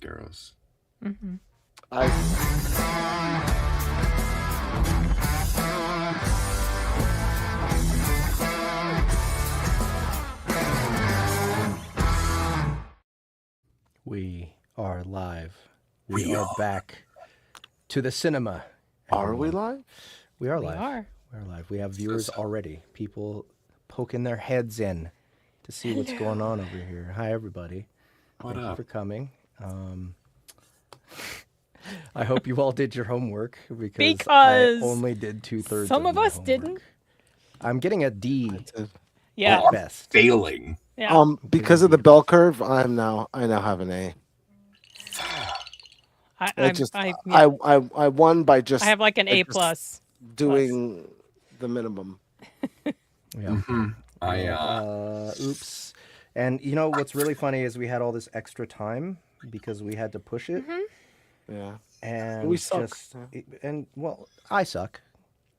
Mascaros. Mm-hmm. We are live. We are back to the cinema. Are we live? We are We live. are. We're live. We have viewers already. People poking their heads in to see what's going on over here. Hi, everybody. What Thank you up? for coming. I hope you all did your homework because I only did 2/3. Some of my us homework. didn't. I'm getting a D Yeah. at best. Failing. Yeah. Because of the bell curve, I now have an A. I won by just I have like an A plus. doing the minimum. Yeah. Mm-hmm. Oops. And you know what's really funny is we had all this extra time because we had to push it. Mm-hmm. Yeah. And we suck. I suck.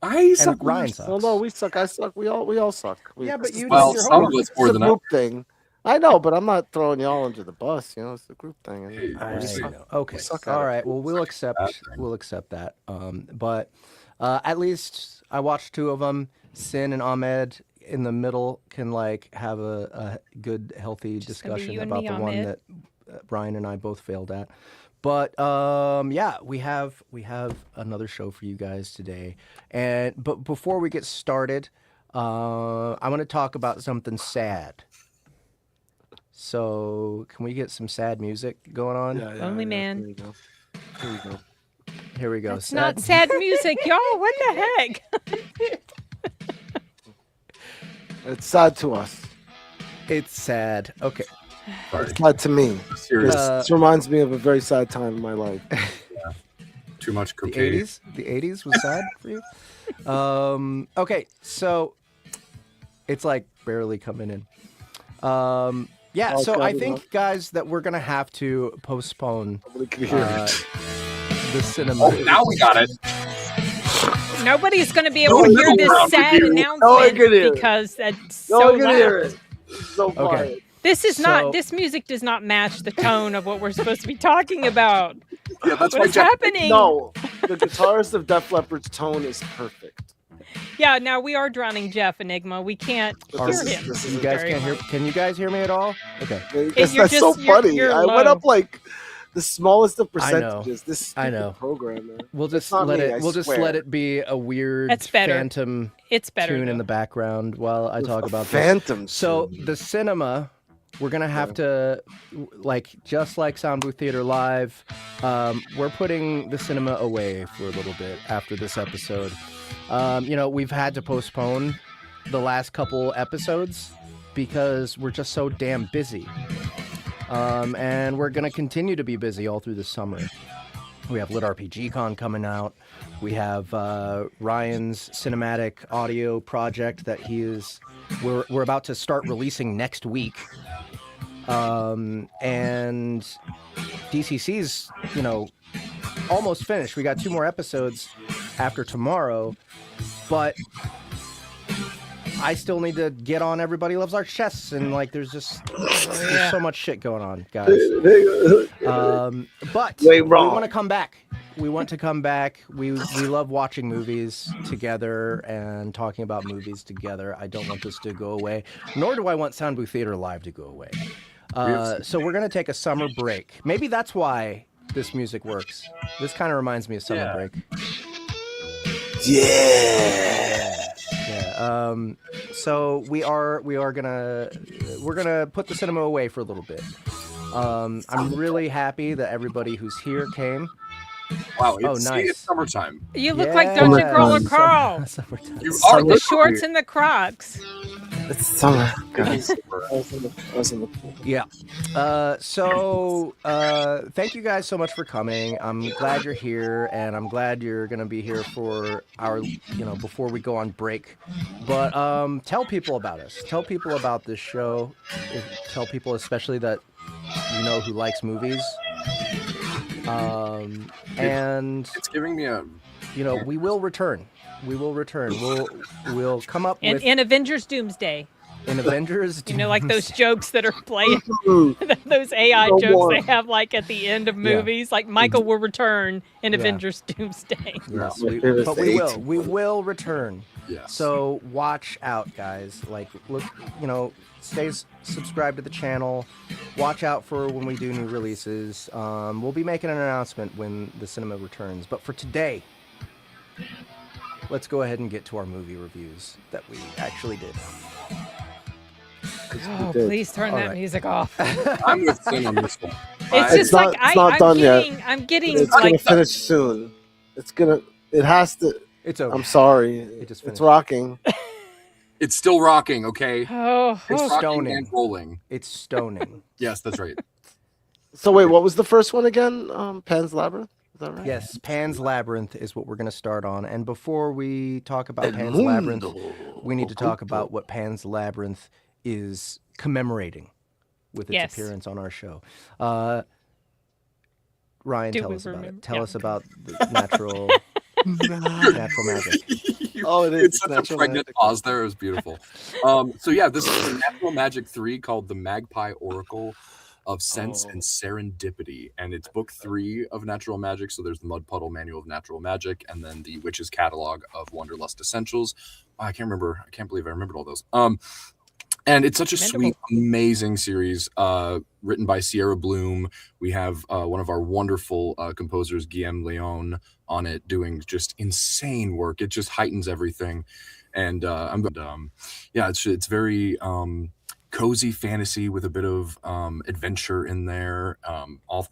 I suck. And Ryan sucks. No, we suck. I suck. We all suck. Yeah, but you Well, did your some homework. of us It's more a than group thing. I know, but I'm not throwing y'all under the bus. You know, it's a group thing. I suck. know. Okay. suck at All it. right. Well, we'll accept that. But at least I watched 2 of them. Sin and Ahmed in the middle can like have a good, healthy discussion about the one that Ryan and I both failed at. But yeah, we have another show for you guys today. But before we get started, I want to talk about something sad. So can we get some sad music going on? Yeah, Lonely Man. Here we go. Here we go. Here we go. It's not sad music, y'all. What the heck? It's sad to us. It's sad. Okay. Sorry. It's sad to me. Serious. This reminds me of a very sad time in my life. Too much The cocaine. 80s? The 80s was sad for you? Okay, so it's like barely coming in. Yeah, so I think, guys, that we're going to have to postpone the cinema. Oh, now we got it. Nobody's going to be able to hear this sad announcement because that's so loud. So Okay. This is not. This music does not match the tone of what we're supposed to be talking about. Yeah, that's What is happening? No, the guitarist of Def Leppard's tone is perfect. Yeah. Now we are drowning Jeff Enigma. We can't But hear this him. is You guys very can't hear. much. Can you guys hear me at all? Okay. That's you're so just- funny. you're I went low. up like the smallest of I know. percentages. This I know. stupid program, man. We'll just not let me, it. I We'll just swear. let it be a weird That's better. phantom It's better. tune in though. the background while I talk about this. Phantom. So the cinema, we're gonna have to, like, just like Soundbooth Theater Live, we're putting the cinema away for a little bit after this episode. You know, we've had to postpone the last couple episodes because we're just so damn busy. And we're gonna continue to be busy all through the summer. We have LitRPG Con coming out. We have Ryan's cinematic audio project that we're about to start releasing next week. And DCC's, you know, almost finished. We got 2 more episodes after tomorrow, but I still need to get on Everybody Loves Our Chests, and like there's so much shit going on, guys. But we want to come back. We want to come back. We love watching movies together and talking about movies together. I don't want this to go away, nor do I want Soundbooth Theater Live to go away. So we're going to take a summer break. Maybe that's why this music works. This kind of reminds me of summer break. Yeah. So we're gonna put the cinema away for a little bit. I'm really happy that everybody who's here came. Wow, nice. It's summertime. You look like Dungeon Crawler Carl. Summertime. You are The shorts and the Crocs. It's summer, guys. I was in the pool. Yeah. So thank you guys so much for coming. I'm glad you're here, and I'm glad you're gonna be here for our, before we go on break. But tell people about us. Tell people about this show. Tell people especially that you know who likes movies. And it's giving me a. We will return. We'll come up with In Avengers Doomsday. In Avengers, You know, like those jokes that are playing, Mm, those AI No jokes more. they have like at the end of Yeah. movies, like Michael will return in Yeah. Avengers Doomsday. Yes, My favorite but state. we will return. Yes. So watch out, guys. Like, look, stay subscribed to the channel. Watch out for when we do new releases. We'll be making an announcement when the cinema returns. But for today, let's go ahead and get to our movie reviews that we actually did. Oh, did. please turn All that right. music off. I'm with Sin on this one. It's I- just not- like it's not done yet. I'm getting It's gonna like finish soon. It has to. It's over. I'm sorry. It just It's finished. rocking. It's still rocking, okay? oh, It's oh, rocking stoning. and rolling. It's stoning. Yes, that's right. So wait, what was the first one again? Pan's Labyrinth. Is that right? Yes, Pan's Labyrinth is what we're going to start on. And before we talk about El Pan's Labyrinth, mundo we need to talk oculto. about what Pan's Labyrinth is commemorating with its Yes. appearance on our show. Ryan, Do tell we us about remember? it. Tell Yeah, us okay. about the natural magic. Oh, it is. It's such a Natural pregnant magic. pause there. It was beautiful. So yeah, this is Natural Magic 3 called The Magpie Oracle of Sense and Serendipity. And it's book 3 of Natural Magic. So there's the Mud Puddle Manual of Natural Magic and then the Witch's Catalog of Wanderlust Essentials. I can't believe I remembered all those. And it's such a sweet, amazing series written by Sierra Bloom. We have one of our wonderful composers, Guillaume Leon, on it doing just insane work. It just heightens everything. And it's very cozy fantasy with a bit of adventure in there.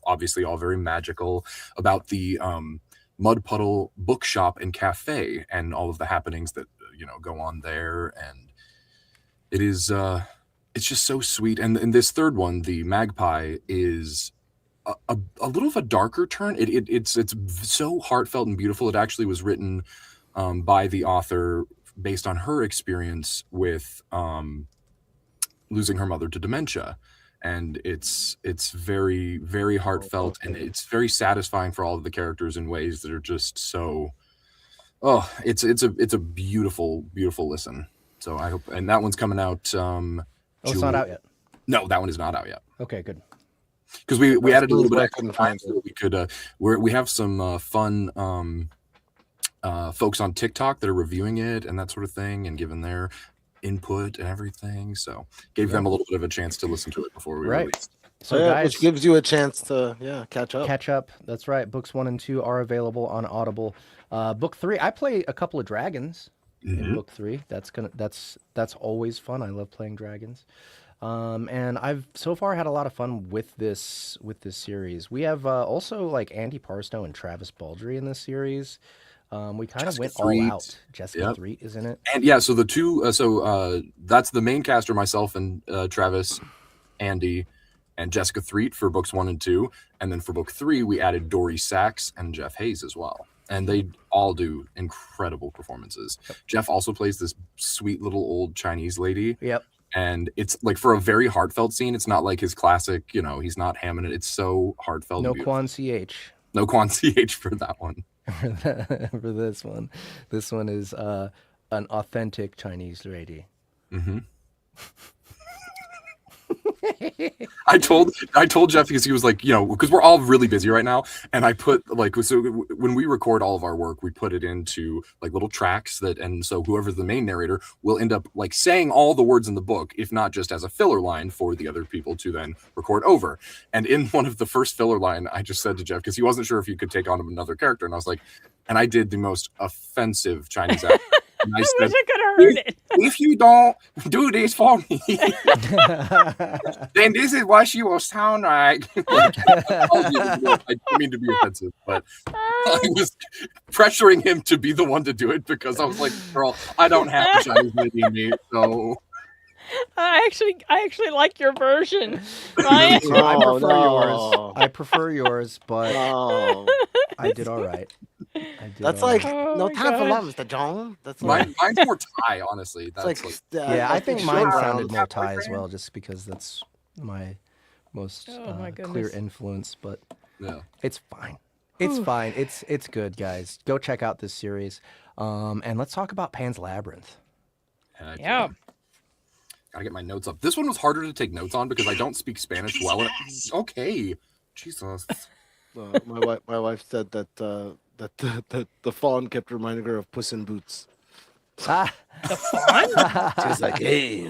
Obviously all very magical, about the Mud Puddle bookshop and cafe and all of the happenings that go on there. And it is it's just so sweet. And in this third one, the Magpie is a little of a darker turn. It's so heartfelt and beautiful. It actually was written by the author based on her experience with losing her mother to dementia. And it's very, very heartfelt, and it's very satisfying for all of the characters in ways that are just so it's a beautiful, beautiful listen. So I hope, and that one's coming out. It's not out yet. No, that one is not out yet. Okay, good. Because we added a little bit I of couldn't time find so that we could. We have some fun folks on TikTok that are reviewing it and that sort of thing, and giving their input and everything. So gave them a little bit of a chance to listen to it before we released. So yeah, guys, which gives you a chance to catch up. catch up. That's right. Books 1 and 2 are available on Audible. Book 3, I play a couple of dragons in book 3. That's always fun. I love playing dragons. And I've so far had a lot of fun with this series. We have also like Andy Parstow and Travis Baldry in this series. We kind of went all out. Jessica Threet is in it. And yeah, so the two that's the main cast are myself and Travis, Andy, and Jessica Threet for books 1 and 2. And then for book 3, we added Dory Sachs and Jeff Hayes as well. And they all do incredible performances. Yep. Jeff also plays this sweet little old Chinese lady. Yep. And it's like, for a very heartfelt scene, it's not like his classic, he's not hamming it. It's so heartfelt. No and Quan CH. No Quan CH for that one. For this one. This one is an authentic Chinese lady. Mm-hmm. I told Jeff, because he was like, because we're all really busy right now, and I put so when we record all of our work, we put it into like little tracks and so whoever's the main narrator will end up like saying all the words in the book, if not just as a filler line for the other people to then record over. And in one of the first filler line, I just said to Jeff, because he wasn't sure if he could take on another character, and I was like, and I did the most offensive Chinese accent. And I said, wish I could have heard it. If you don't do this for me, then this is what she will sound like. I didn't mean to be offensive, but I was pressuring him to be the one to do it, because I was like, girl, I don't have the Chinese lady in me, so. I actually like your version, Ryan. I prefer yours, but I did all right. That's like no time for love, Mr. John. That's like, mine's more Thai, honestly. That's I think mine sounded more Thai as well, just because that's my most clear influence. But it's fine. It's fine. It's good, guys. Go check out this series, and let's talk about Pan's Labyrinth. Yeah. Gotta get my notes up. This one was harder to take notes on because I don't speak Spanish well. Okay, Jesus. My wife said that the fawn kept reminding her of Puss in Boots. The fawn? She was like, hey.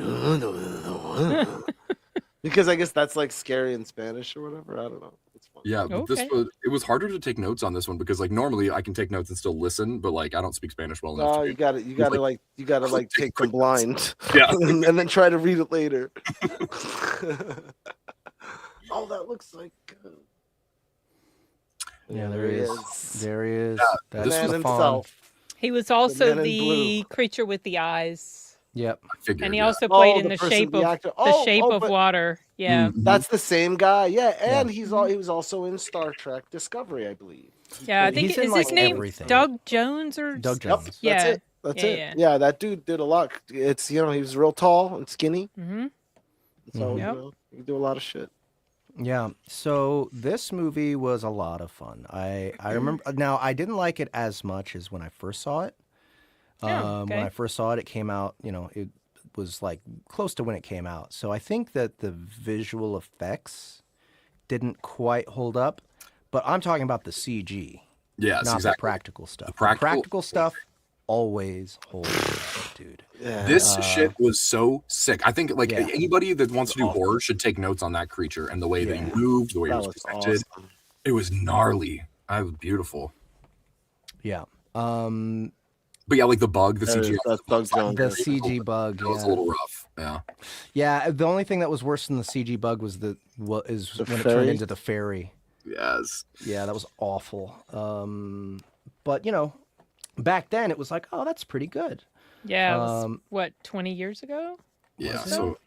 Because I guess that's like scary in Spanish or whatever. I don't know. It's fun. Yeah, but it was harder to take notes on this one because like normally I can take notes and still listen, but like I don't speak Spanish well enough. No, you gotta take them blind. Yeah. and then try to read it later. Oh, that looks like. Yeah, there he is. There he is. Yeah, That's this the was fawn. He was also the creature with the eyes. Yep. I figured, and he also played in the shape of water. Yeah. That's the same guy. Yeah, and he was also in Star Trek Discovery, I believe. Yeah, I think is his name everything. Doug Jones or Doug Jones. Yeah. That's it. Yeah, that dude did a lot. It's he was real tall and skinny. Mm-hmm. So he do a lot of shit. Yeah. So this movie was a lot of fun. I remember now I didn't like it as much as when I first saw it. When I first saw it, it came out, it was like close to when it came out. So I think that the visual effects didn't quite hold up, but I'm talking about the CG. Yes, not exactly. the practical stuff. The practical stuff always holds up, dude. Yeah. This shit was so sick. I think like anybody that wants to do horror should take notes on that creature and the way that he moved, the way it was presented. Awesome. It was gnarly. It was beautiful. Yeah. But yeah, like the bug, the CG. The CG bug. It was a little rough. Yeah. Yeah. The only thing that was worse than the CG bug was when it turned into the fairy. Yes. Yeah, that was awful. But back then it was like, oh, that's pretty good. Yeah. It was, what, 20 years ago? Yeah. So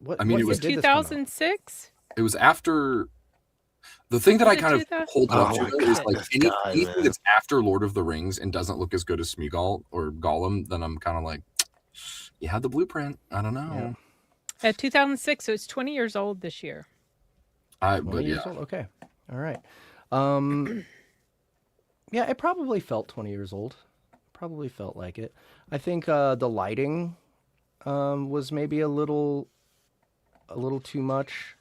it was 2006. It was after. The thing that I kind of hold up to is like anything that's after Lord of the Rings and doesn't look as good as Smeagol or Gollum, then I'm kind of like, you had the blueprint. I don't know. Yeah. 2006, so it's 20 years old this year. Years old? Okay. All right. Yeah, it probably felt 20 years old. Probably felt like it. I think the lighting was maybe a little too much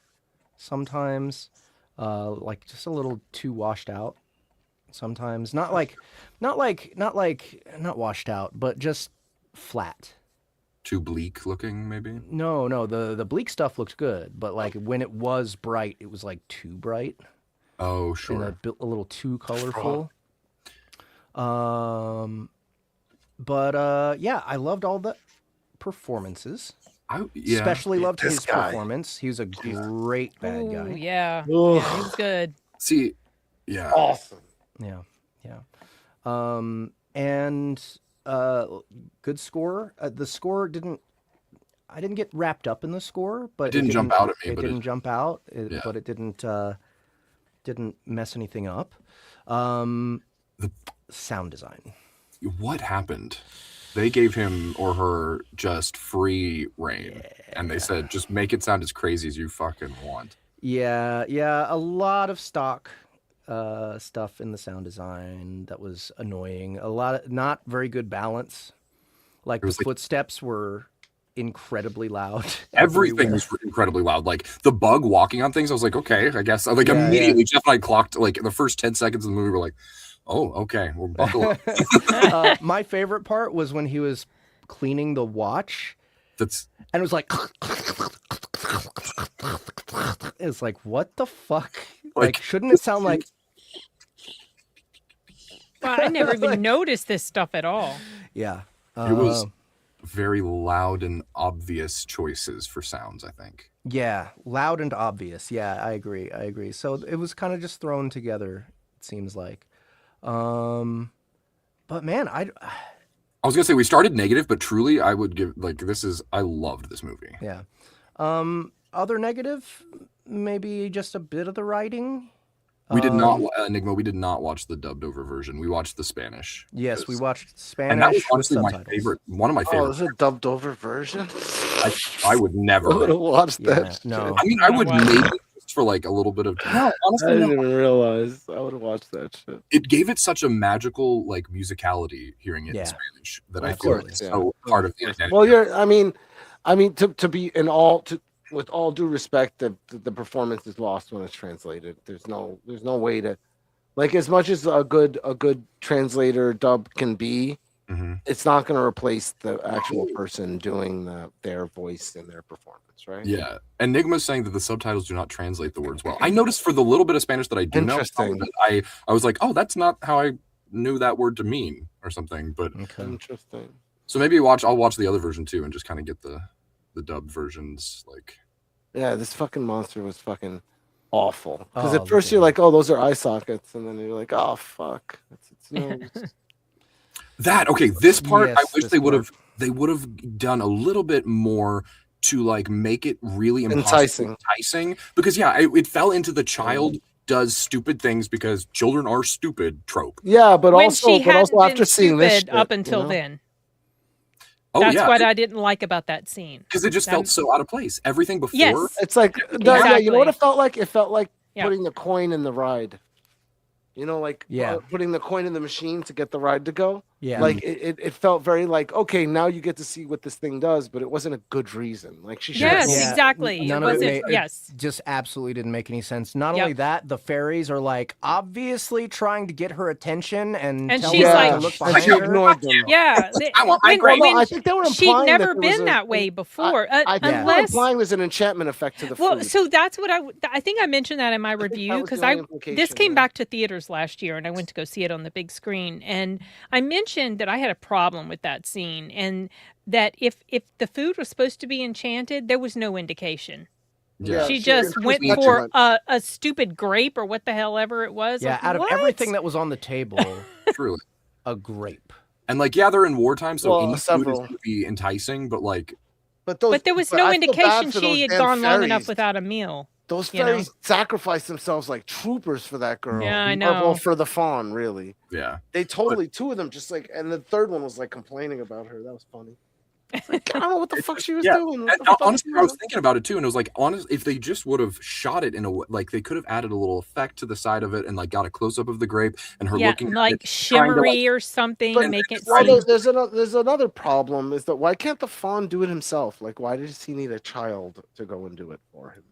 sometimes. Like just a little too washed out sometimes. Not washed out, but just flat. Too bleak looking, maybe? No, the bleak stuff looked good, but like when it was bright, it was like too bright. Oh, sure. And a little too colorful. But yeah, I loved all the performances. Especially loved his performance. He was a great bad guy. Yeah. He was good. See, yeah. Awesome. Yeah. And good score. The score I didn't get wrapped up in the score, but it didn't jump out at me. It didn't jump out, but it didn't mess anything up. The sound design. What happened? They gave him or her just free reign, and they said, just make it sound as crazy as you fucking want. Yeah, a lot of stock stuff in the sound design that was annoying. A lot of not very good balance. Like the footsteps were incredibly loud. Everything was incredibly loud. Like the bug walking on things, I was like, okay, I guess. Like immediately, Jeff and I clocked like in the first 10 seconds of the movie, we're like, oh, okay, we're buckle up. My favorite part was when he was cleaning the watch. And it was like, it's like, what the fuck? Like shouldn't it sound like? Well, I never even noticed this stuff at all. Yeah, it was very loud and obvious choices for sounds, I think. Yeah, loud and obvious. Yeah, I agree. So it was kind of just thrown together. It seems like. But man, I was gonna say we started negative, but truly I would give I loved this movie. Yeah. Other negative, maybe just a bit of the writing. We did not, Enigma. We did not watch the dubbed over version. We watched the Spanish. Yes, we watched Spanish. And that was honestly my favorite. One of my favorites. Oh, is it dubbed over version? I would never watch that. No, I mean I would maybe for like a little bit of time. Honestly, I didn't even realize I would have watched that shit. It gave it such a magical musicality hearing it in Spanish that I feel like it's so part of the identity. Well, I mean, to be in all with all due respect, the performance is lost when it's translated. There's no way to, like, as much as a good translator dub can be, it's not going to replace the actual person doing their voice and their performance, right? Yeah. Enigma's saying that the subtitles do not translate the words well. I noticed for the little bit of Spanish that I do know, I was like, oh, that's not how I knew that word to mean or something. But interesting. So maybe I'll watch the other version too and just kind of get the dubbed versions. Like, yeah, this fucking monster was fucking awful. Because at first you're like, oh, those are eye sockets, and then you're like, oh fuck, it's nose. This part, I wish they would have done a little bit more to like make it really enticing. Because it fell into the child does stupid things because children are stupid trope. Yeah, but also after seeing this shit, up until then. That's what I didn't like about that scene. Because it just felt so out of place. Everything before. Yes. It's like, you know what it felt like? It felt like putting the coin in the ride. You know, like putting the coin in the machine to get the ride to go. Yeah. Like it felt very like, okay, now you get to see what this thing does, but it wasn't a good reason. Like she should. Yes, exactly. None it of it yes. Just absolutely didn't make any sense. Not only that, the fairies are like obviously trying to get her attention and tell she's her like, to look behind she her. ignored them. Yeah. I want my grade. I think they were she'd never that been that way before. I think they were implying there's an enchantment effect to the food. Well, so that's what I think I mentioned that in my review because this came back to theaters last year and I went to go see it on the big screen, and I mentioned that I had a problem with that scene and that if the food was supposed to be enchanted, there was no indication. Yeah, she just went for a stupid grape or what the hell ever it was. Yeah, like, out of everything that was on the table, truly, a grape. And like, they're in wartime, so any food is several. going to be enticing, but like, but there was no indication she had gone long enough without a meal. Those fairies sacrificed themselves like troopers for that girl. Yeah, I know. Well, for the fawn, really. Yeah. They totally, two of them just like, and the third one was like complaining about her. That was funny. Like, I don't know what the fuck she was doing. Honestly, I was thinking about it too, and it was like, if they just would have shot it in a way, like they could have added a little effect to the side of it and like got a close up of the grape and her looking like at it, shimmery or something, and make it. There's another problem is that why can't the fawn do it himself? Like, why does he need a child to go and do it for him?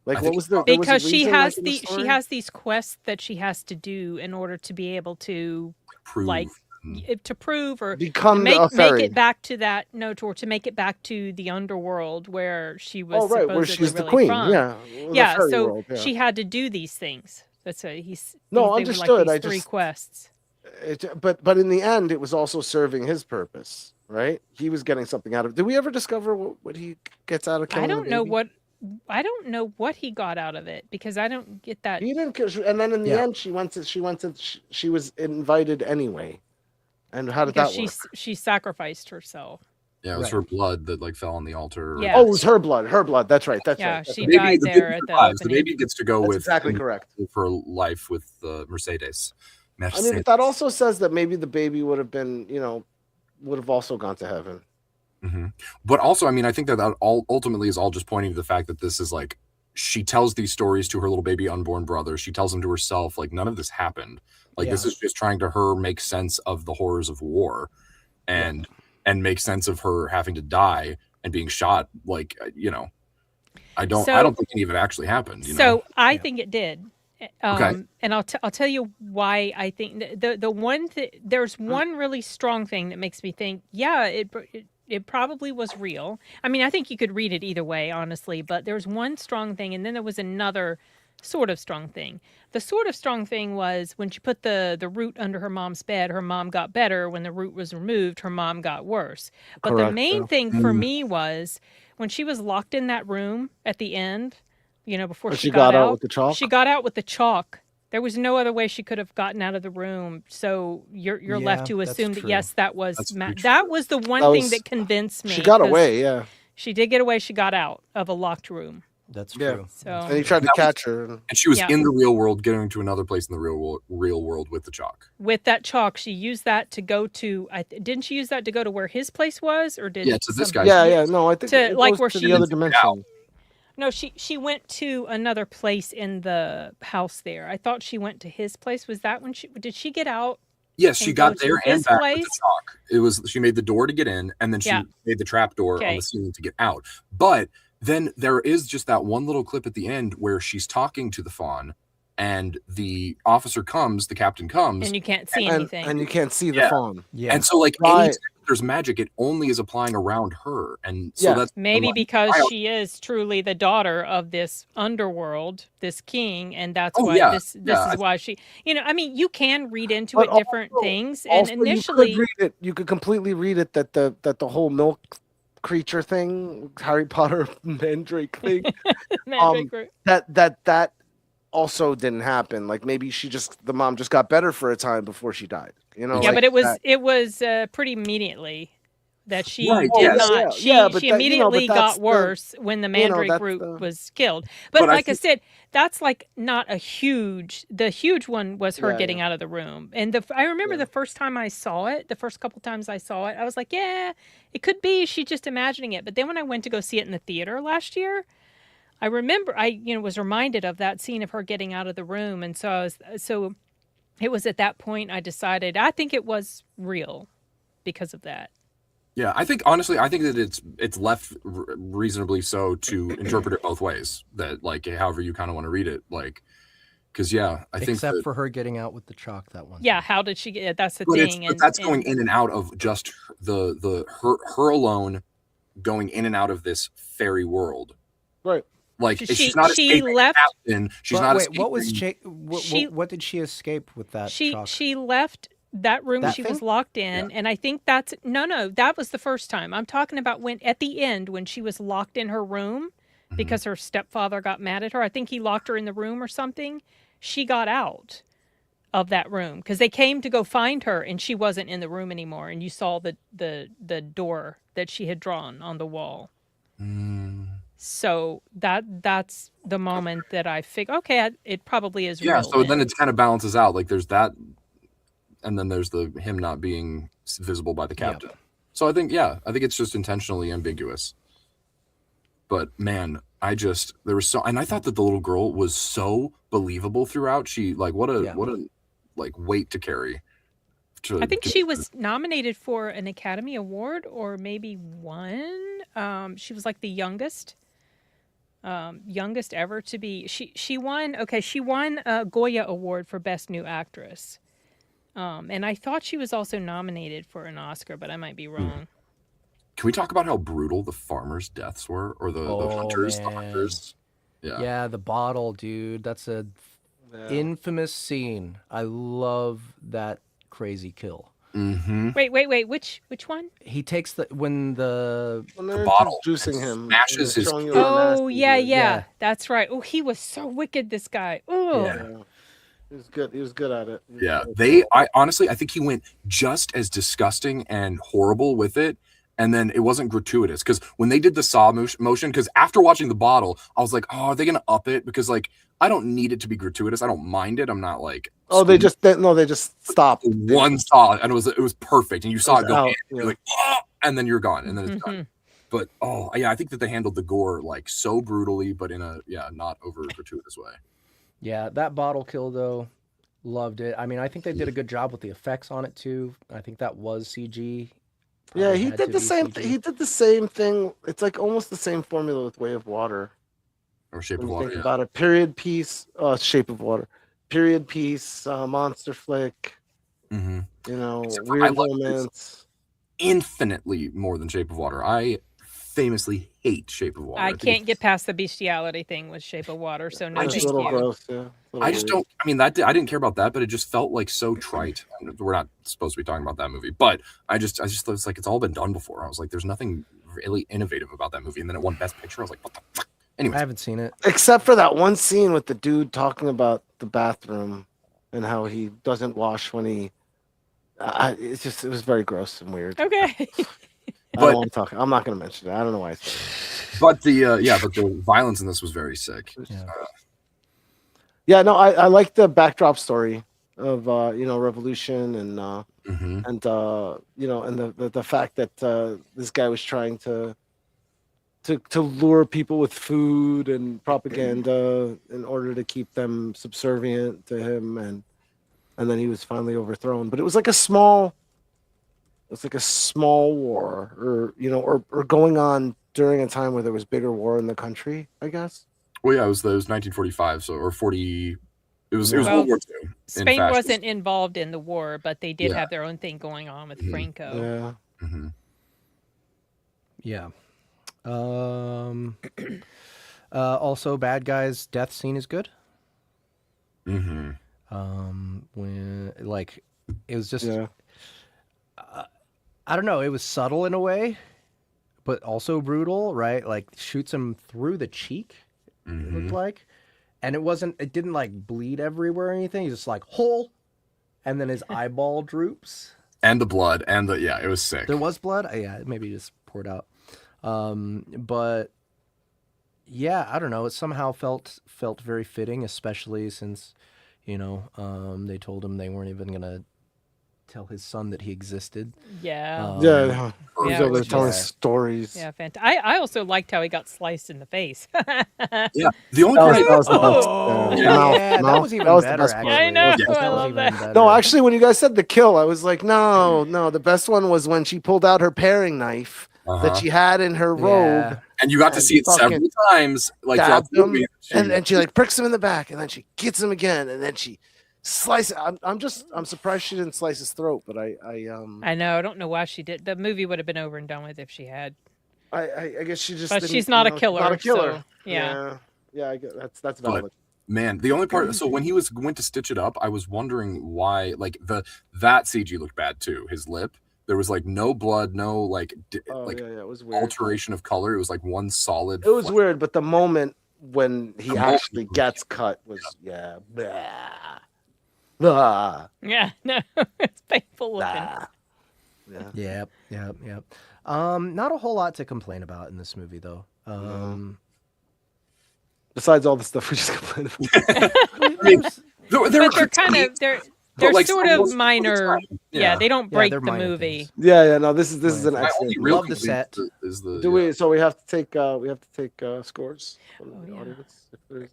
Like, what was because she has these quests that she has to do in order to be able to prove or become make it back to that or to make it back to the underworld where she was supposedly where she's really the queen. From. So she had to do these things. That's why understood. Like three quests. But in the end, it was also serving his purpose, right? He was getting something out of it. Did we ever discover what he gets out of killing? I don't know what he got out of it because I don't get that. He didn't, and then in the end, she was invited anyway. And how did that work? She sacrificed herself. Yeah, it was her blood that like fell on the altar. Yeah. Oh, it was her blood. Her blood. That's right. That's right. She died there at the opening. The baby gets to go with exactly correct for life with Mercedes. I mean, but that also says that maybe the baby would have been, would have also gone to heaven. Mm-hmm. But also, I mean, I think that all ultimately is all just pointing to the fact that this is like she tells these stories to her little baby unborn brother. She tells them to herself. Like none of this happened. Like this is just trying to make sense of the horrors of war, and make sense of her having to die and being shot. Like I don't think any of it actually happened. I think it did. Okay. And I'll tell you why I think the one there's one really strong thing that makes me think it probably was real. I mean, I think you could read it either way, honestly, but there's one strong thing, and then there was another sort of strong thing. The sort of strong thing was when she put the root under her mom's bed, her mom got better. When the root was removed, her mom got worse. But the main thing for me was when she was locked in that room at the end, before she got out with the chalk. She got out with the chalk. There was no other way she could have gotten out of the room. So you're left to assume that yes, that was that was the one thing that convinced me. She got away, yeah. She did get away. She got out of a locked room. That's true. So and he tried to catch her, and she was in the real world, getting to another place in the real world with the chalk. With that chalk, she used that to go to. Didn't she use that to go to where his place was, or did? Yeah, to this guy. Yeah. No, I think to like where to she the other dimension. No, she went to another place in the house there. I thought she went to his place. Was that when did she get out Yes, she and go got to there and this back with place? the chalk. She made the door to get in, and then she Yeah. made the trap door on Okay. the ceiling to get out. But then there is just that one little clip at the end where she's talking to the fawn, and the officer comes, the captain comes, And you can't see and anything. you can't see the Yeah. fawn. Yeah. and so like Right. anytime there's magic, it only is applying around her, and so Yeah. that's Maybe like, because I- she is truly the daughter of this underworld, this king, and that's Oh, why yeah, this yeah, is why she. I mean, you can read into But it different also- things, and Also, initially, you could completely read it that the whole milk creature thing, Harry Potter mandrake thing, Mandrake Root. that also didn't happen. Like maybe the mom just got better for a time before she died. Yeah, like but it was that. pretty immediately that she Right, did yes. not. Yeah, She yeah, but she that- you know, but immediately that's got worse when the mandrake that's root the- was killed. But But I like I think- said, that's like not a huge. The huge one was her Yeah, getting out of the room, and I remember Yeah. the first time I saw it, the first couple times I saw it, I was like, yeah, it could be she's just imagining it. But then when I went to go see it in the theater last year, I remember I was reminded of that scene of her getting out of the room, and so it was at that point I decided I think it was real because of that. Yeah, I think honestly, I think that it's left reasonably so to interpret it both ways. That like, however you kind of want to read it, like, because I think Except that, for her getting out with the chalk that one. Yeah, how did she get? That's the but, thing, but that's going in and out of just her alone, going in and out of this fairy world. Right. Like She- she's not she escaping left- the captain. She's But not wait, escaping. what was She- what did she escape with that chalk? she left that room That she was thing? locked in, and I think that's no, that was the first time. I'm talking about when at the end when she was locked in her room because her stepfather got mad at her. I think he locked her in the room or something. She got out of that room because they came to go find her and she wasn't in the room anymore, and you saw the door that she had drawn on the wall. So that's the moment that I figure, okay, it probably is real. So then it kind of balances out. Like there's that, and then there's him not being visible by the captain. So I think it's just intentionally ambiguous. But man, there was and I thought that the little girl was so believable throughout. She like what a like weight to carry. I think she was nominated for an Academy Award or maybe won. She was like the youngest ever to be. She won. Okay, she won a Goya Award for Best New Actress. And I thought she was also nominated for an Oscar, but I might be wrong. Can we talk about how brutal the farmers' deaths were, or the hunters? Man. The hunters. Yeah, the bottle, dude. That's a infamous scene. I love that crazy kill. Mm-hmm. Wait. Which one? He takes When they're bottle juicing him, smashes his showing you throat. how Oh, nasty yeah, he is. yeah. That's right. Oh, he was so wicked, this guy. Oh. Yeah. He was good. He was good at it. Yeah, I honestly, I think he went just as disgusting and horrible with it, and then it wasn't gratuitous because when they did the saw motion, because after watching the bottle, I was like, oh, are they gonna up it? Because like I don't need it to be gratuitous. I don't mind it. I'm not like they just stopped. one saw, and it was perfect, and you saw it go out, in, yeah. you're like, oh, and then you're gone, and then it's Mhm. done. But I think that they handled the gore like so brutally, but in a not over gratuitous way. Yeah, that bottle kill though, loved it. I mean, I think they did a good job with the effects on it too. I think that was CG. Yeah, Probably he had did to the be same. CG. He did the same thing. It's like almost the same formula with Way of Water. Or Shape When of you Water. think Yeah. about it, period piece, Shape of Water, period piece, monster flick. Mm-hmm. Weird I like romance. Infinitely more than Shape of Water. I famously hate Shape of Water. I think can't it's- get past the bestiality thing with Shape of Water, so no I It's thank a little you. gross. Yeah. I just don't. I mean, I didn't care about that, but it just felt like so trite. We're not supposed to be talking about that movie, but I just was like, it's all been done before. I was like, there's nothing really innovative about that movie, and then it won Best Picture. I was like, what the fuck? I Anyways, haven't seen it. Except for that one scene with the dude talking about the bathroom and how he doesn't wash when he. It was very gross and weird. Okay. I don't want to talk. I'm not going to mention it. I don't know why I said it. but the violence in this was very sick. Yeah. Yeah, no, I like the backdrop story of revolution and Mhm. and the fact that this guy was trying to lure people with food and propaganda in order to keep them subservient to him, and and then he was finally overthrown. But it was like a small war, or or going on during a time where there was bigger war in the country, I guess. Well, yeah, it was 1945, so or 40. It was Well, World War II. Spain wasn't involved in the war, but they did have their own thing going on with Franco. Yeah. Yeah. Also, bad guys' death scene is good. When like it was just, I don't know, it was subtle in a way, but also brutal, right? Like shoots him through the cheek. It looked like, and it didn't like bleed everywhere or anything. He's just like hole, and then his eyeball droops. And the blood, and it was sick. There was blood. Yeah, maybe just poured out. But yeah, I don't know. It somehow felt very fitting, especially since, they told him they weren't even gonna tell his son that he existed. Yeah. He's over telling stories. Yeah, fantastic. I also liked how he got sliced in the face. Yeah, the only part that was even better. Actually. I know. I love that. No, actually, when you guys said the kill, I was like, no. The best one was when she pulled out her paring knife that she had in her robe, and you got to see it several times, like throughout the movie. And she like pricks him in the back, and then she gets him again, and then she slices. I'm surprised she didn't slice his throat, but I know. I don't know why she did. The movie would have been over and done with if she had. I guess she just. But she's not a killer. Not a killer. So, yeah. I guess that's valid. But, man, the only part. So when he went to stitch it up, I was wondering why. Like that CG looked bad too. His lip. There was like no blood, no like it was weird. Alteration of color. It was like one solid. It was weird, but the moment when he actually gets cut was blah. Yeah, no, it's painful looking. Yep. Not a whole lot to complain about in this movie, though. Besides all the stuff we just complained about. I mean, they're like sort of minor. Yeah, they don't break the movie. Things. No, this is an excellent. Love the set. So we have to take scores from the audience. If there's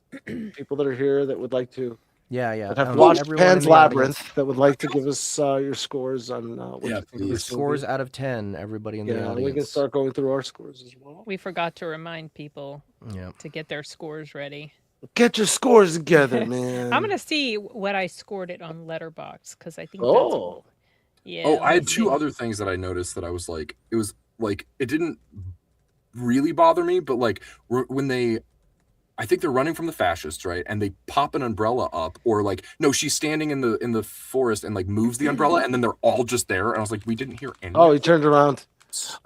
people that are here that would like to. That have watched Pan's Labyrinth that would like to give us your scores on what you think of your scores out of 10. Everybody in the audience. We can start going through our scores as well. We forgot to remind people to get their scores ready. Get your scores together, man. I'm gonna see what I scored it on Letterboxd because I think. I had two other things that I noticed that I was like, it was like it didn't really bother me, but like when I think they're running from the fascists, right? And they pop an umbrella up, or like, no, she's standing in the forest and like moves the umbrella, and then they're all just there. And I was like, we didn't hear anything. Oh, he turned around.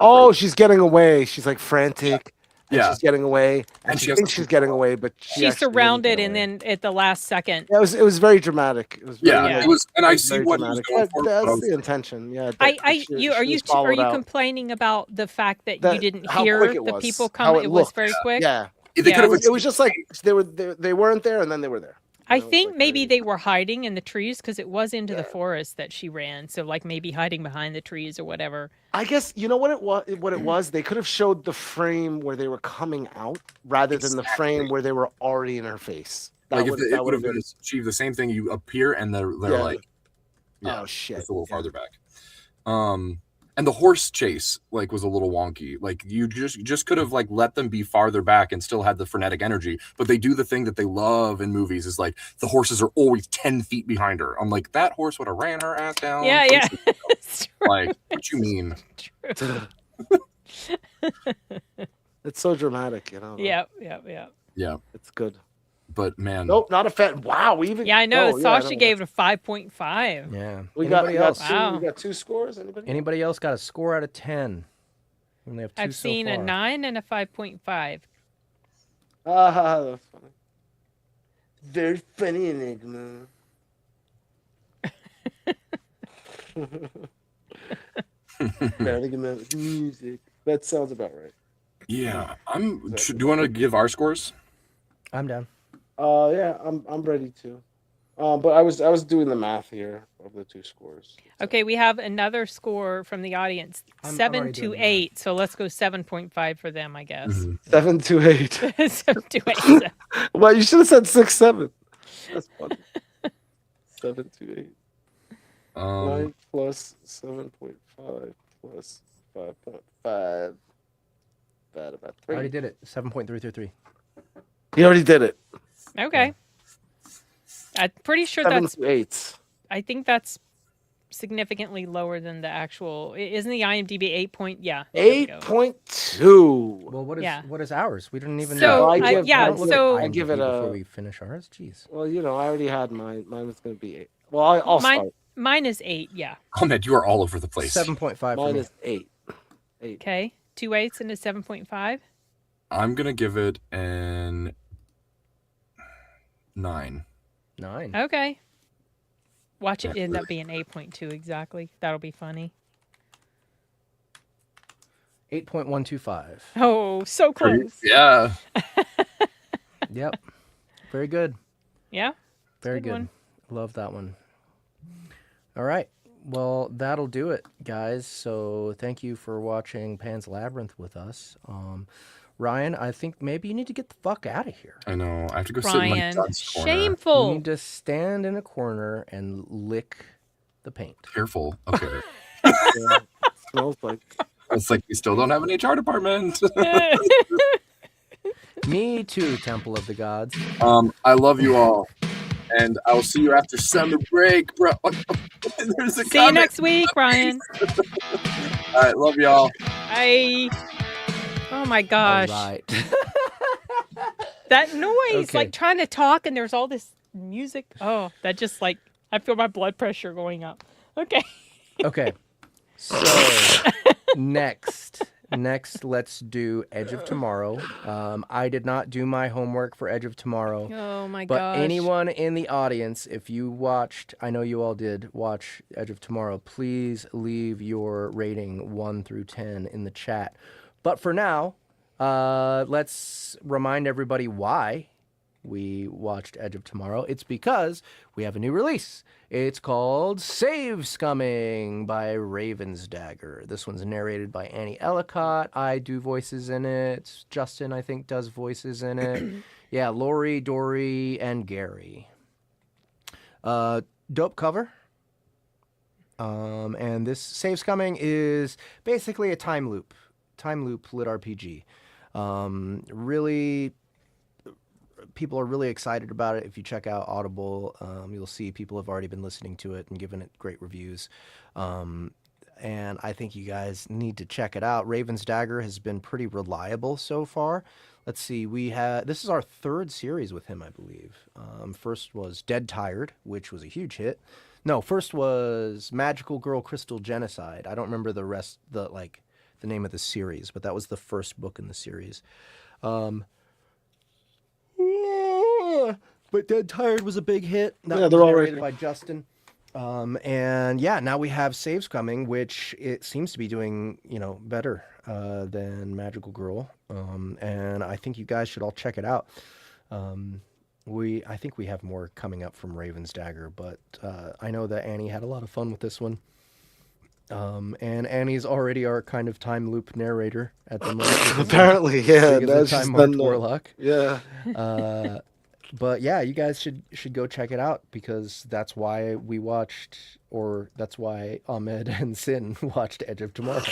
Oh, she's getting away. She's like frantic. She's getting away, and she thinks she's getting away, but she's surrounded, and then at the last second, it was very dramatic. It was it was, and I see what he was going for. That's the intention. Yeah. Are you complaining about the fact that you didn't hear the people come? It was very quick. Yeah. It was just like they weren't there, and then they were there. I think maybe they were hiding in the trees because it was into the forest that she ran. So like maybe hiding behind the trees or whatever. I guess you know what it was. They could have showed the frame where they were coming out rather than the frame where they were already in her face. That would have achieved the same thing. You appear and they're like, oh shit, it's a little farther back. And the horse chase like was a little wonky. Like you just could have like let them be farther back and still had the frenetic energy. But they do the thing that they love in movies is like the horses are always 10 feet behind her. I'm like, that horse would have ran her ass down. Yeah. Like, what you mean? It's so dramatic, you know. Yeah. It's good. But man, nope, not a fan. Wow, we even. Yeah, I know. Sasha gave it a 5.5. Yeah. We got two scores. Anybody else got a score out of 10? We have two I've seen a 9 and a 5.5. That's funny. Very funny, Enigma. Music. That sounds about right. Yeah, do you want to give our scores? I'm down. I'm ready to. But I was doing the math here of the two scores. Okay, we have another score from the audience, 7 to 8. So let's go 7.5 for them, I guess. 7 to 8. 7 to 8. Well, you should have said 6, 7. That's funny. 7 to 8. 9 plus 7.5 plus 5.5. Bad about I 3. already did it. 7.333. You already did it. Okay. I'm pretty sure 7 that's. to 8. I think that's significantly lower than the actual. Isn't the IMDb 8 point? Yeah. there we go. 8.2. Well, Yeah. what is ours? We didn't even So, know. I give- yeah, I don't look so- at I give IMDb it a- before we finish ours. Jeez. Well, you know, I already had mine. Mine was going to be 8. Well, I'll start. Mine is 8, yeah. Ahmed, you are all over the place. 7.5 for Mine me. is 8. Okay. 2 8s and a 7.5. I'm gonna give it an 9. 9. Okay. Watch it end up being 8.2 exactly. That'll be funny. 8.125. Oh, so close. Yeah. Yep. Very good. Yeah. Very good good. one. Love that one. All right. Well, that'll do it, guys. So thank you for watching Pan's Labyrinth with us. Ryan, I think maybe you need to get the fuck out of here. I know. I have to go sit in my Ryan, son's corner. You shameful. need to stand in a corner and lick the paint. Careful. Okay. Yeah, smells like. It's like we still don't have an HR department. Me too, Temple of the Gods. I love you all. And I will see you after summer break, bro. There's a See you next week, Ryan. All right. Love y'all. Bye. Oh my gosh. All right. That noise, Okay. like trying to talk and there's all this music. Oh, that just like, I feel my blood pressure going up. Okay. Okay. So next, let's do Edge of Tomorrow. I did not do my homework for Edge of Tomorrow. Oh my But gosh. anyone in the audience, if you watched, I know you all did watch Edge of Tomorrow, please leave your rating 1 through 10 in the chat. But for now, let's remind everybody why we watched Edge of Tomorrow. It's because we have a new release. It's called Save Scumming by Raven's Dagger. This one's narrated by Annie Ellicott. I do voices in it. Justin, I think, does voices in it. Yeah, Lori, Dory, and Gary. Dope cover. And this Save Scumming is basically a time loop lit RPG. Really, people are really excited about it. If you check out Audible, you'll see people have already been listening to it and given it great reviews. And I think you guys need to check it out. Raven's Dagger has been pretty reliable so far. Let's see, this is our 3rd series with him, I believe. First was Dead Tired, which was a huge hit. No, first was Magical Girl Crystal Genocide. I don't remember the rest, the name of the series, but that was the first book in the series. But Dead Tired was a big hit. That was they're all narrated right. by Justin. And yeah, now we have Save Scumming, which it seems to be doing, better than Magical Girl. And I think you guys should all check it out. I think we have more coming up from Raven's Dagger, but I know that Annie had a lot of fun with this one. And Annie's already our kind of time loop narrator at the moment. Apparently, yeah. That's That's time just marked Warlock. Yeah. But yeah, you guys should go check it out because that's why we watched, or that's why Ahmed and Sin watched Edge of Tomorrow.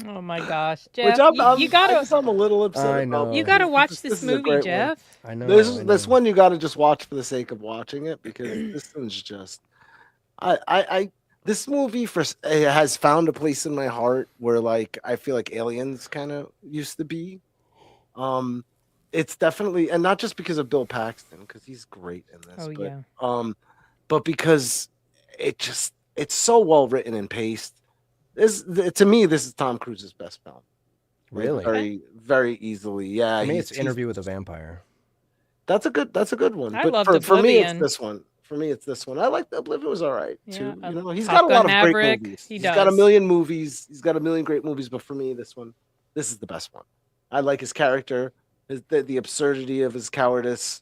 Oh my gosh, Jeff, Which I'm a little upset I about. know. you gotta watch This this is a movie, great one. Jeff. I know. This one you got to just watch for the sake of watching it because this one's just. This movie has found a place in my heart where I feel like Aliens kind of used to be. It's definitely, and not just because of Bill Paxton, because he's great in this. Oh, but, yeah. But because it's so well written and paced. To me, this is Tom Cruise's best film. Really? Very, very easily. Yeah. I mean, it's Interview with a Vampire. That's a good one. I But loved for me, it's Oblivion. this one. I like the Oblivion was all right too. Yeah, He's Top got a lot Gun of great Maverick, movies. he He's got a does. million movies. He's got a million great movies. But for me, this is the best one. I like his character, the absurdity of his cowardice,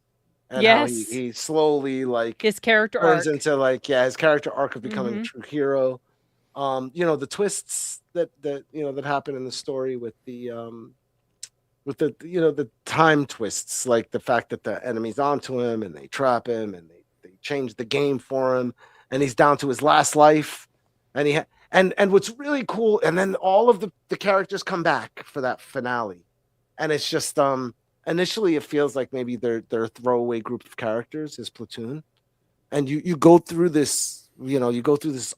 and how Yes. he slowly His character turns arc. into his character arc of becoming a Mhm. true hero. The twists that happen in the story with the the time twists, like the fact that the enemy's onto him and they trap him and they change the game for him, and he's down to his last life, and and what's really cool, and then all of the characters come back for that finale, and it's just initially it feels like maybe they're a throwaway group of characters, his platoon, and you go through this, you go through this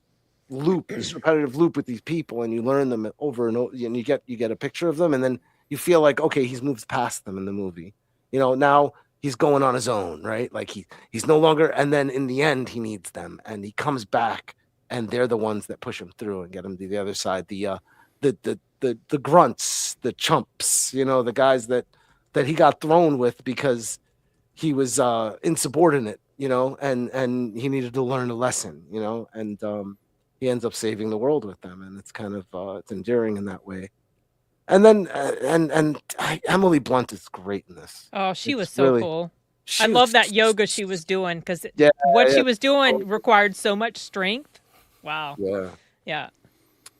loop, this repetitive loop with these people, and you learn them over and over, and you get a picture of them, and then you feel like, okay, he's moved past them in the movie. Now he's going on his own, right? Like he's no longer, and then in the end he needs them, and he comes back, and they're the ones that push him through and get him to the other side. The grunts, the chumps, the guys that he got thrown with because he was insubordinate, and he needed to learn a lesson, and he ends up saving the world with them, and it's kind of it's endearing in that way. And then Emily Blunt is great in this. Oh, she was It's so really- cool. she I was- love that yoga she was doing because Yeah, what she yeah. was doing required so much strength. Wow. Yeah. Yeah.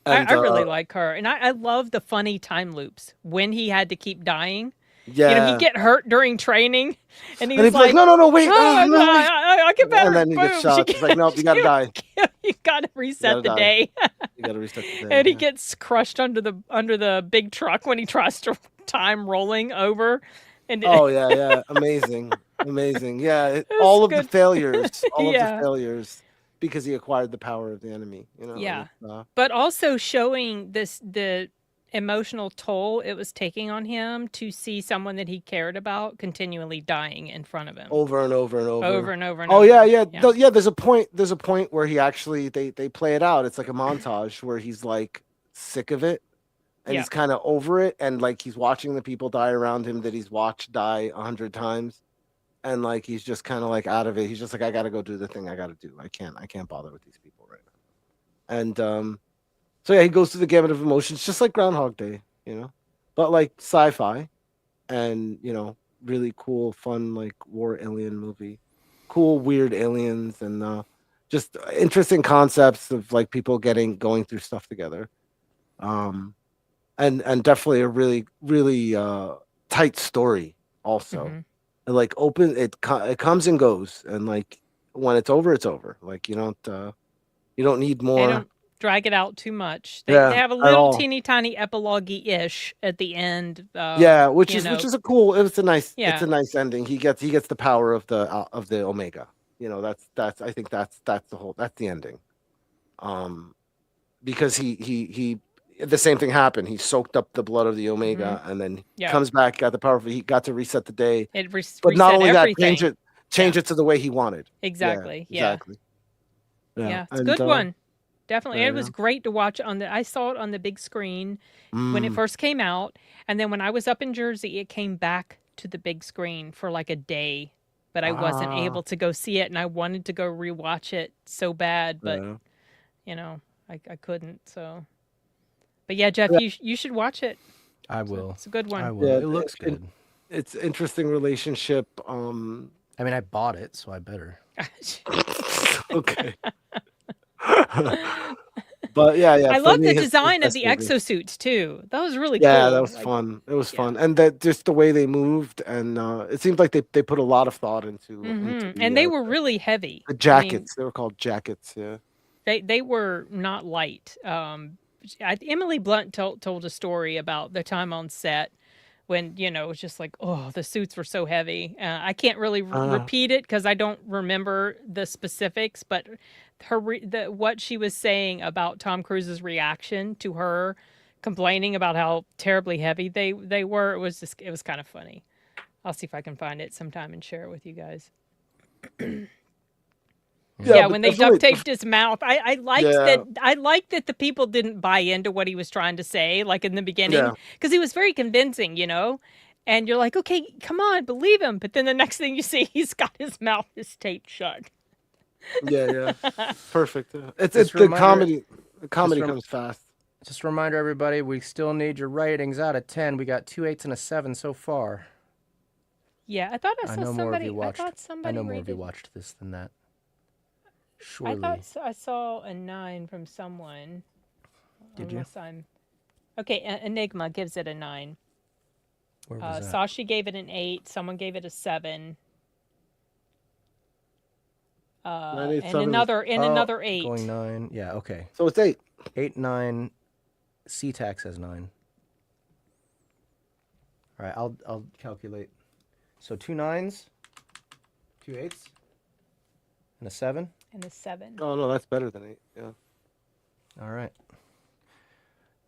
And, I really like her. And I love the funny time loops when he had to keep dying. yeah. He'd get hurt during training and he and was he's like, no, wait. "Oh, no, wait." I get better. And then he gets Boom. shot. He's like, nope, you gotta die. You gotta reset gotta the die. day. You gotta reset the day. And he yeah. gets crushed under the big truck when he tries to time rolling over. And Oh yeah, amazing. Yeah, was all of good. the failures, Yeah. because he acquired the power of the enemy. Yeah. it's, but also showing the emotional toll it was taking on him to see someone that he cared about continually dying in front of him over and over and over. over and over and Oh over. yeah. There's a point where he actually they play it out. It's like a montage where he's like sick of it, and Yeah. he's kind of over it, and like he's watching the people die around him that he's watched die 100 times, and like he's just kind of like out of it. He's just like, I gotta go do the thing I gotta do. I can't bother with these people right now. And so yeah, he goes through the gamut of emotions, just like Groundhog Day, but like sci-fi, and really cool, fun, like war alien movie, cool, weird aliens, and just interesting concepts of like people going through stuff together, and definitely a really really tight story also. Mhm. And like it comes and goes, and like when it's over, it's over. Like you don't need They more. don't drag it out too much. They Yeah, have a at little all. teeny tiny epilogue-ish at the end. Yeah, which you is know. a cool. It's a nice Yeah. ending. He gets the power of the Omega. That's I think that's the ending. Because he the same thing happened. He soaked up the blood of the Omega, and then Yeah. comes back, got the power. He got to reset the day, It but not reset only everything. that, change it to the way he wanted. Exactly. Yeah. Exactly. Yeah. It's a and, good one. Definitely. yeah, It was great to watch I saw it on the big screen when it Mm. first came out. And then when I was up in Jersey, it came back to the big screen for like a day. But I wasn't Ah. able to go see it, and I wanted to go rewatch it so bad, but Yeah. I couldn't. So, but yeah, Jeff, you should watch it. I will. It's a good one. I will. Yeah, It looks it- good. It's interesting relationship. I mean, I bought it, so I better. Okay. But yeah. I for love me, the his design of best the movie. exosuits too. That was really Yeah, cool. that was Like, fun. It was yeah. fun, and that just the way they moved, and it seemed like they put a lot of thought into. And they were really heavy. the I mean, jackets. They were called jackets. Yeah. they were not light. Emily Blunt told a story about the time on set when it was just like, oh, the suits were so heavy. I can't really repeat it because I don't remember the specifics, but what she was saying about Tom Cruise's reaction to her complaining about how terribly heavy they were, it was kind of funny. I'll see if I can find it sometime and share it with you guys. Yeah, but when they definitely- duct taped his mouth, I liked Yeah. that. I liked that the people didn't buy into what he was trying to say, like in the beginning, Yeah. because he was very convincing, And you're like, okay, come on, believe him. But then the next thing you see, he's got his mouth is taped shut. Yeah. Perfect. Yeah. It's Just the reminder- comedy. The comedy rem- comes fast. Just a reminder, everybody, we still need your ratings out of 10. We got 2 8s and a 7 so far. Yeah, I thought I I saw know somebody. more of you watched. I thought somebody I know more of you rated- watched this than that. Surely. I thought I saw a 9 from someone. Did you? Unless I'm okay. Enigma gives it a 9. Where was that? Sashi gave it an 8. Someone gave it a 7. 8, and 7. another 8. Going 9. Yeah, okay. So it's 8. 8, 9. C-Tac says 9. All right, I'll calculate. So 2 9s, 2 8s, and a 7. And a 7. Oh no, that's better than 8. Yeah. All right.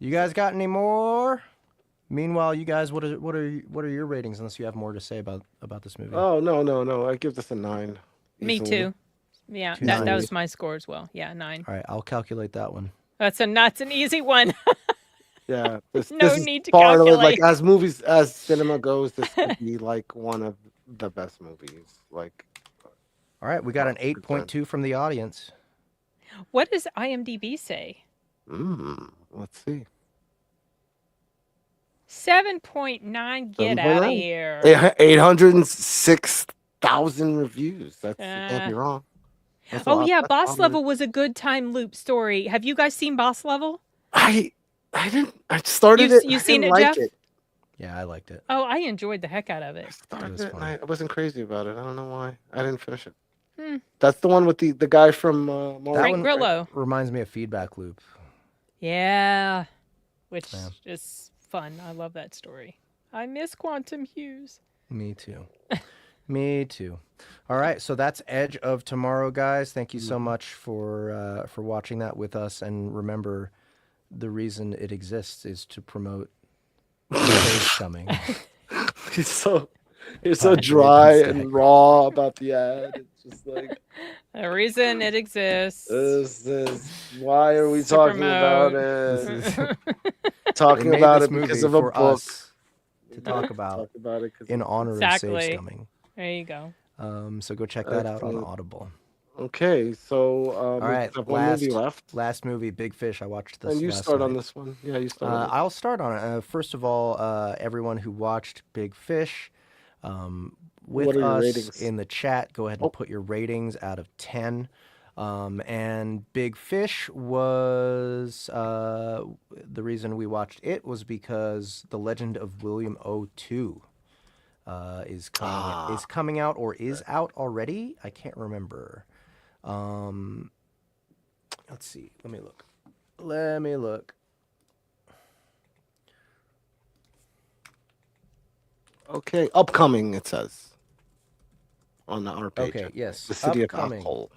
You guys got any more? Meanwhile, you guys, what are your ratings? Unless you have more to say about this movie. Oh no! I give this a 9. Me easily. too. Yeah, Two that nines. was my score as well. Yeah, 9. All right, I'll calculate that one. That's an easy one. Yeah. This No is need to far and away, calculate. like as cinema goes, this could be like one of the best movies. Like. All right, we got an 100%. 8.2 from the audience. What does IMDb say? Let's see. 7.9. Get out of 7.9. here. 806,000 reviews. That's you can't be wrong. That's a Oh lot. yeah, That's a lot Boss of Level was a good time loop story. Have you guys seen Boss Level? I didn't. I started it. You I seen didn't it, like Jeff? it. Yeah, I liked it. Oh, I enjoyed the heck out of I it. started was it and fun. I wasn't crazy about it. I don't know why. I didn't finish it. Hmm. That's the one with the guy from Mario. That Frank one Grillo. reminds me of Feedback Loop. Yeah, which Yeah. is fun. I love that story. I miss Quantum Hughes. Me too. Me too. All right, so that's Edge of Tomorrow, guys. Thank you so much for watching that with us. And remember, the reason it exists is to promote Save Scumming. You're so Jason dry Stack. and raw about the ad. It's just like The reason it exists. this is why are we To talking about This it? is Talking made about this it because movie of a for book. us to talk about Talk about it 'cause in of- honor of Exactly. Save Scumming. There you go. So go check that out on Excellent. Audible. Okay, so All right, we have one movie left. last movie, Big Fish. I watched this. And you last start on night. this one. Yeah, you start on it. I'll start on it. First of all, everyone who watched Big Fish, with What are your us ratings? in the chat, go ahead and put your ratings out of 10. And Big Fish was the reason we watched it was because The Legend of William O2 is coming out or is out already. I can't remember. Let's see. Let me look. Okay, upcoming it says on our page. Okay, yes. The City upcoming. of Alcohol.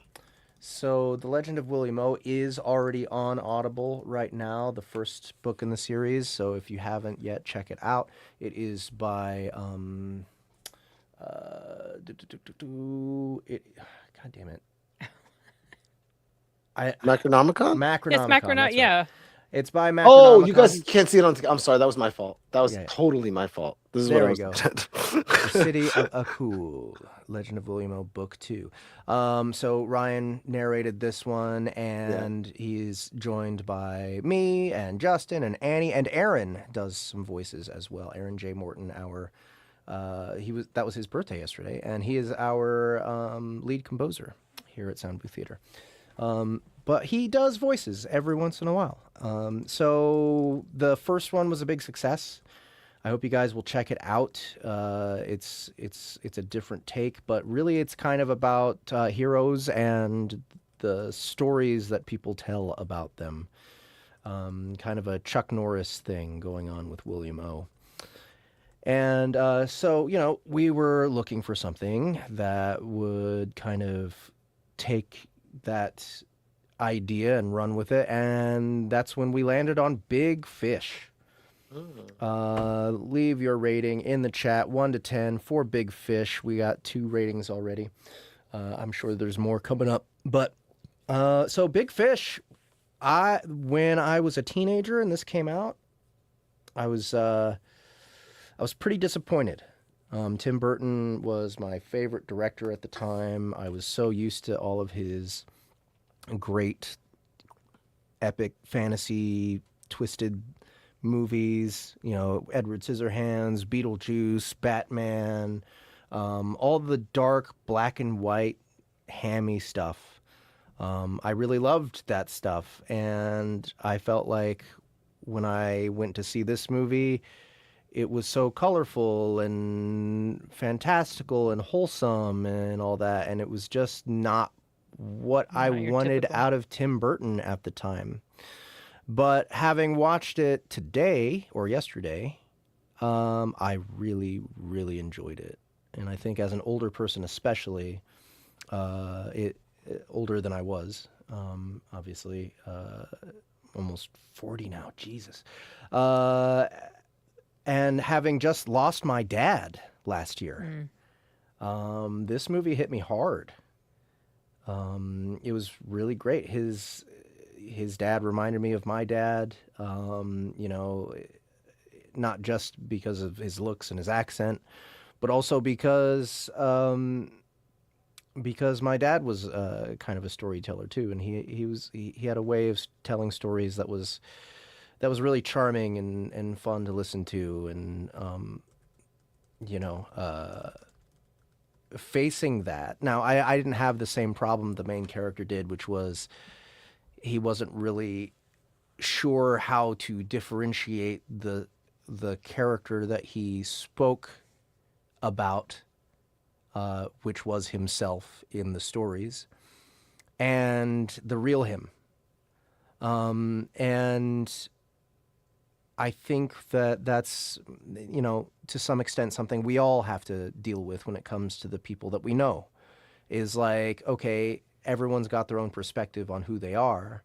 So, The Legend of William O is already on Audible right now, the first book in the series. So, if you haven't yet, check it out. It is by God damn it. Macronomicon? Macronomicon. Yes, that's Macronaut. right. Yeah. It's by Macronomicon. Oh, you guys can't see it on. I'm sorry, that was my fault. That was Yeah. totally my fault. This is There what I we was go. looking The at. City of Akul, Legend of William O, Book 2. So Ryan narrated this one, and he's joined by me and Justin and Annie, and Aaron does some voices as well. Aaron J. Morton, that was his birthday yesterday, and he is our lead composer here at Soundbooth Theater. But he does voices every once in a while. So the first one was a big success. I hope you guys will check it out. It's a different take, but really it's kind of about heroes and the stories that people tell about them. Kind of a Chuck Norris thing going on with William O. And so, we were looking for something that would kind of take that idea and run with it, and that's when we landed on Big Fish. Leave your rating in the chat, 1 to 10 for Big Fish. We got 2 ratings already. I'm sure there's more coming up, but so Big Fish. When I was a teenager and this came out, I was pretty disappointed. Tim Burton was my favorite director at the time. I was so used to all of his great epic fantasy twisted movies, Edward Scissorhands, Beetlejuice, Batman, all the dark black and white hammy stuff. I really loved that stuff, and I felt like when I went to see this movie, it was so colorful and fantastical and wholesome and all that, and it was just not what I Not your wanted typical. out of Tim Burton at the time. But having watched it today or yesterday, I really, really enjoyed it. And I think as an older person, especially, older than I was, obviously, almost 40 now, Jesus. And having just lost my dad last year, this movie hit me hard. It was really great. His dad reminded me of my dad, not just because of his looks and his accent, but also because my dad was kind of a storyteller too, and he had a way of telling stories that was really charming and fun to listen to, and facing that. Now, I didn't have the same problem the main character did, which was he wasn't really sure how to differentiate the character that he spoke about, which was himself in the stories, and the real him. And I think that's, to some extent something we all have to deal with when it comes to the people that we know. Is like, okay, everyone's got their own perspective on who they are,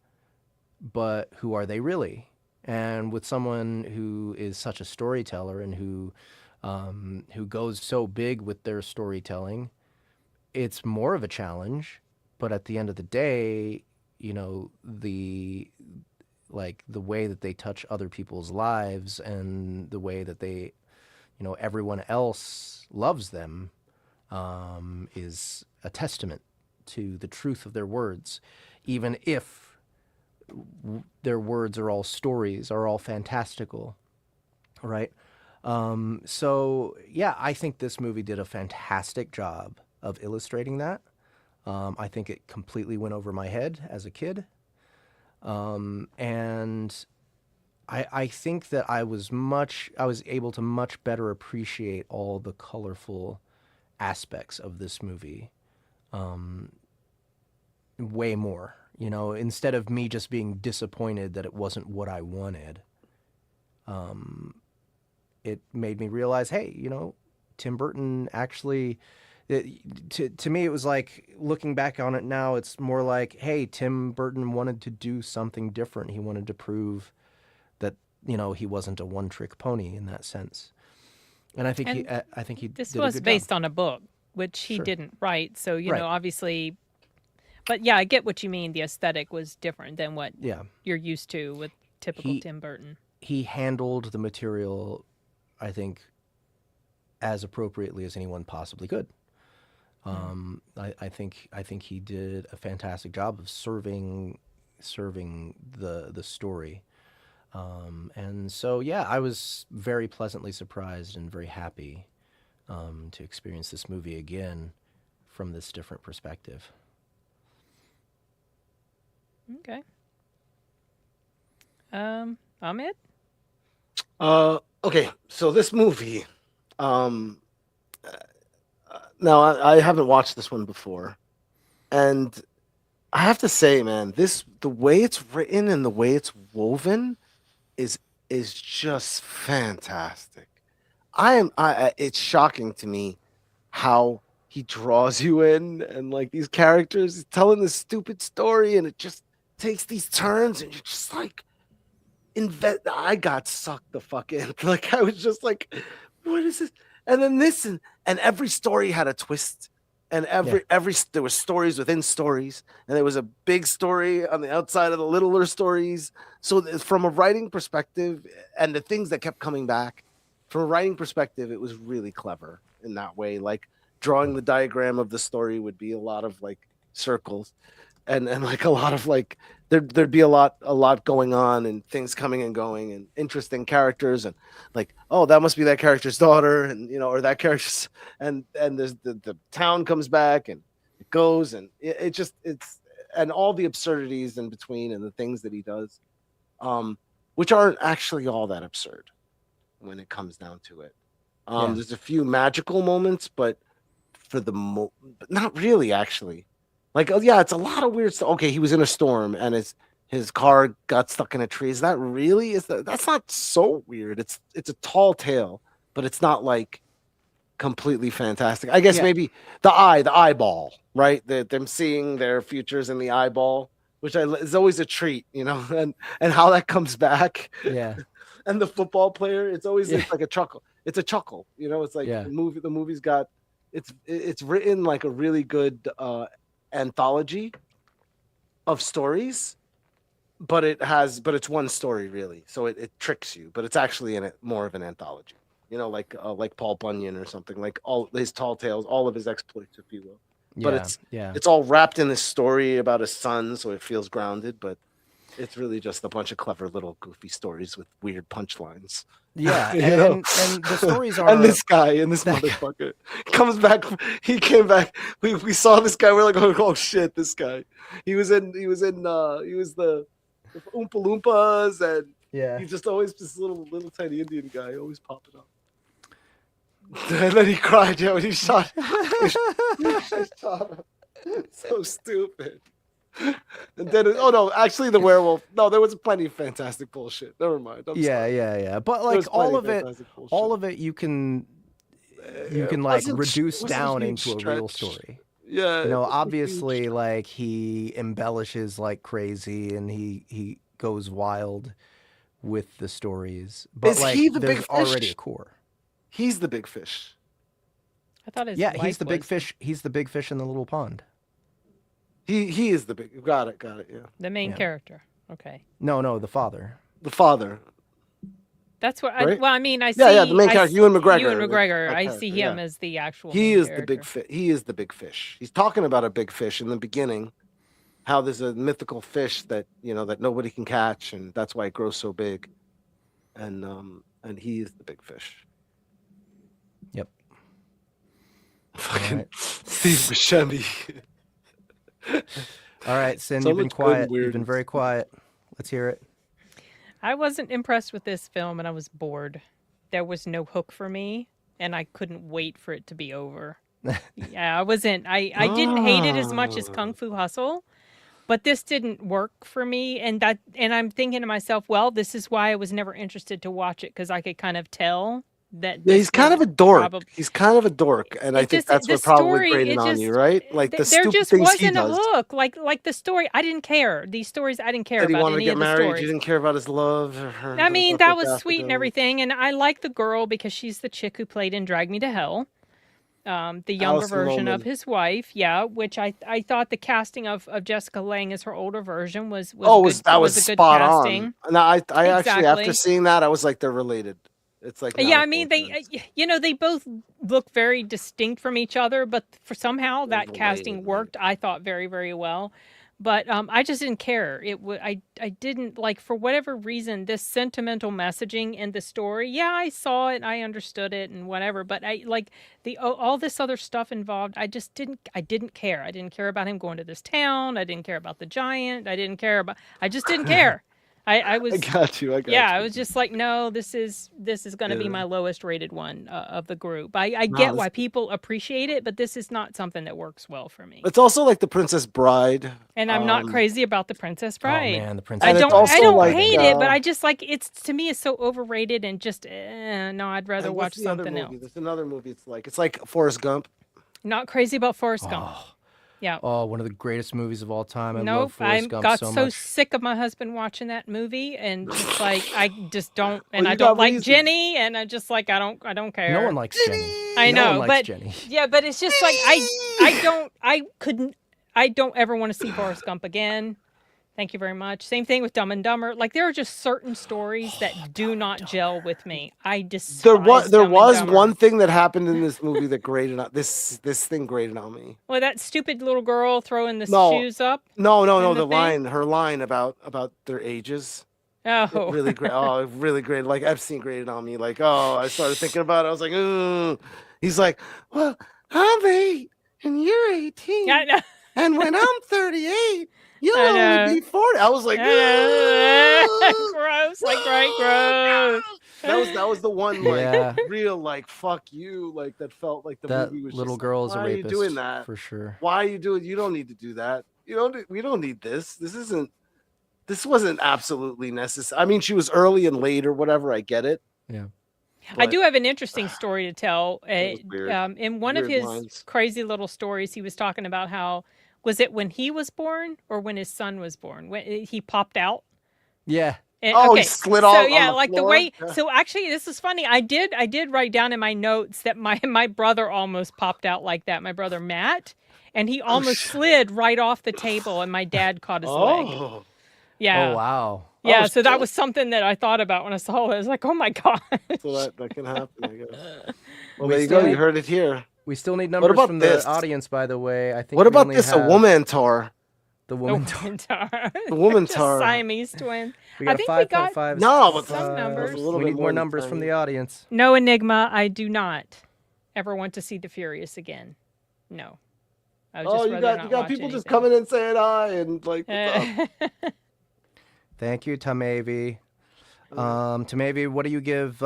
but who are they really? And with someone who is such a storyteller and who goes so big with their storytelling, it's more of a challenge. But at the end of the day, the way that they touch other people's lives and the way that they, everyone else loves them, is a testament to the truth of their words, even if their words are all stories, are all fantastical, right? So yeah, I think this movie did a fantastic job of illustrating that. I think it completely went over my head as a kid. And I think that I was able to much better appreciate all the colorful aspects of this movie, way more, instead of me just being disappointed that it wasn't what I wanted. It made me realize, hey, Tim Burton actually, to me, it was like, looking back on it now, it's more like, hey, Tim Burton wanted to do something different. He wanted to prove that, he wasn't a one-trick pony in that sense. And I think he This did a was good based job. on a book, which he Sure. didn't write. So, Right. obviously, but yeah, I get what you mean. The aesthetic was different than what Yeah. you're used to with typical He Tim Burton. he handled the material, I think, as appropriately as anyone possibly could. I think he did a fantastic job of serving the story. And so, yeah, I was very pleasantly surprised and very happy to experience this movie again from this different perspective. Okay. Ahmed? Okay, so this movie, now I haven't watched this one before, and I have to say, man, the way it's written and the way it's woven is just fantastic. It's shocking to me how he draws you in, and like these characters he's telling this stupid story, and it just takes these turns, and you're just like, I got sucked the fuck in. Like, I was just like, what is this? And then this, and every story had a twist, and every there were stories within stories, and there was a big story on the outside of the littler stories. So from a writing perspective, and the things that kept coming back, from a writing perspective, it was really clever in that way. Like, drawing the diagram of the story would be a lot of like circles, and like a lot of like there'd be a lot going on, and things coming and going, and interesting characters, and like, oh, that must be that character's daughter, and or that character's, and there's the town comes back, and it goes, and it's and all the absurdities in between, and the things that he does, which aren't actually all that absurd when it comes down to it. There's a few magical moments, but but not really, actually. Like, oh yeah, it's a lot of weird stuff. Okay, he was in a storm and his car got stuck in a tree. Is that really? That's not so weird. It's a tall tale, but it's not like completely fantastic. I guess maybe the eyeball, right? Them seeing their futures in the eyeball, which is always a treat, and how that comes back. Yeah. And the football player, it's always like a chuckle. It's a chuckle, It's like the movie's got it's written like a really good anthology of stories, but it's one story really, so it tricks you, but it's actually in it more of an anthology, like Paul Bunyan or something, like all his tall tales, all of his exploits, if you will. But it's all wrapped in this story about his son, so it feels grounded, but it's really just a bunch of clever little goofy stories with weird punchlines. Yeah, and the stories are. And this guy and this motherfucker comes back. He came back. We saw this guy. We're like, oh shit, this guy. He was the Oompa Loompas, and he just always this little tiny Indian guy always popping up. And then he cried when he shot. He shot him. So stupid. And then actually the werewolf. No, there was plenty of fantastic bullshit. Never mind. Yeah. But like all of it, you can like reduce down into a real story. Yeah. Obviously, like he embellishes like crazy, and he goes wild with the stories. But is he the there's big fish? Already a core. He's the big fish. I thought his he's the big fish. He's the big fish in the little pond. He is the big. Got it. Yeah. The main character. Okay. No, the father. The father. That's what. Right? I see. Yeah, the main character, Ewan McGregor. Ewan McGregor. I see him as the actual. He is the big fish. He is the big fish. He's talking about a big fish in the beginning. How there's a mythical fish that that nobody can catch, and that's why it grows so big. And he is the big fish. Yep. Fucking Steve Buscemi. All right, Sin, you've been quiet. You've been very quiet. Let's hear it. I wasn't impressed with this film, and I was bored. There was no hook for me, and I couldn't wait for it to be over. Yeah, I wasn't. I didn't hate it as much as Kung Fu Hustle, but this didn't work for me. And I'm thinking to myself, well, this is why I was never interested to watch it, because I could kind of tell that he's kind of a dork. He's kind of a dork, and I think that's what probably graded on you, right? Like the there stupid just things wasn't he a does. hook. Like the story, I didn't care. These stories, I didn't care Did he about want to any get of the married? stories. You didn't care about his love. I mean, that was sweet and everything, and I like the girl because she's the chick who played in Drag Me to Hell. The younger Alison version Lohman. of his wife, which I thought the casting of Jessica Lange as her older version was good, that was a good spot casting. on. No, I actually Exactly. after seeing that, I was like, they're related. It's like I mean, they both look very distinct from each other, but for somehow that casting worked. I thought very, very well, but I just didn't care. I didn't like, for whatever reason, this sentimental messaging in the story. Yeah, I saw it, I understood it, and whatever. But I like all this other stuff involved. I didn't care. I didn't care about him going to this town. I didn't care about the giant. I just didn't care. I got you. I was just like, no, this is going to be my lowest rated one of the group. I get why people appreciate it, but this is not something that works well for me. It's also like The Princess Bride, and I'm not crazy about The Princess Bride. Oh man, The Princess. I don't like, hate it, but I just like to me it's so overrated and just no. I'd rather watch something else. There's another movie. It's like Forrest Gump. Not crazy about Forrest Gump. Yeah. Oh, one of the greatest movies of all time. I love Nope, Forrest I Gump got so so much. sick of my husband watching that movie, and just like I just don't, and Well, I you don't got like reasons. Jenny, and I just like I don't care. No one likes Jenny. I No know, one likes but Jenny. yeah, but it's just like I don't ever want to see Forrest Gump again. Thank you very much. Same thing with Dumb and Dumber. Like there are just certain stories that do not gel with me. I despise There was Dumb and Dumber. one thing that happened in this movie that graded on this thing graded on me. Well, that stupid little girl throwing the shoes up. No. the Her line about their ages. Oh, Really great. Oh, really great. Like Epstein graded on me. Like, I started thinking about it. I was like, He's like, well, I'm 8 and you're 18. Yeah, I know. And when I'm 38, you'll I know. only be 40. I was like, Gross, like right, gross. That was the one like Yeah. real like fuck you, like that felt like the That movie was little just girl like, is a why are you rapist. doing that? For sure. Why are you doing? You don't need to do that. We don't need this. This wasn't absolutely necessary. I mean, she was early and late or whatever. I get it. Yeah. I But do have an interesting story to tell. was weird. In one of Weird his lines. crazy little stories, he was talking about how, was it when he was born or when his son was born? When he popped out? Yeah. Oh, he slid off on yeah, the like the floor? way. Yeah. So actually, this is funny. I did write down in my notes that my brother almost popped out like that. My brother Matt, and he almost slid right off the table, and my dad caught his leg. Oh, Yeah. Oh wow. Yeah, Oh, so that shit. was something that I thought about when I saw it. I was like, oh my god. so that can happen, I guess. Well, We there you go. still- You heard it here. We still need numbers about from this? the audience, by the way. I think. What we about only this? A have woman tar. The The woman. Womantar. The woman Just tar. Siamese twin. We I got think we got 5.5. No, but some numbers. a little We bit need more than numbers from tiny. the audience. No, Enigma, I do not ever want to see the Furious again. No. I would Oh, just you rather got not watch people just anything. coming in saying hi and like, what's up? Thank you, Tamavi. Tamavi, what do you give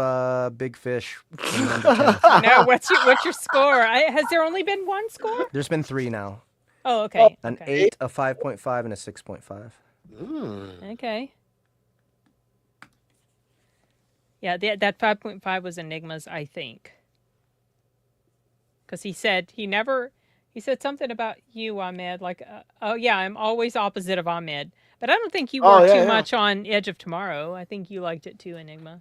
Big Fish? from 1 to 10? No, what's your score? Has there only been one score? There's been 3 now. Oh, okay. An okay. 8, a 5.5, and a 6.5. Okay. Yeah, that 5.5 was Enigma's, I think. Because he said something about you, Ahmed. Like, oh yeah, I'm always opposite of Ahmed. But I don't think you were too much on Edge of Tomorrow. I think you liked it too, Enigma.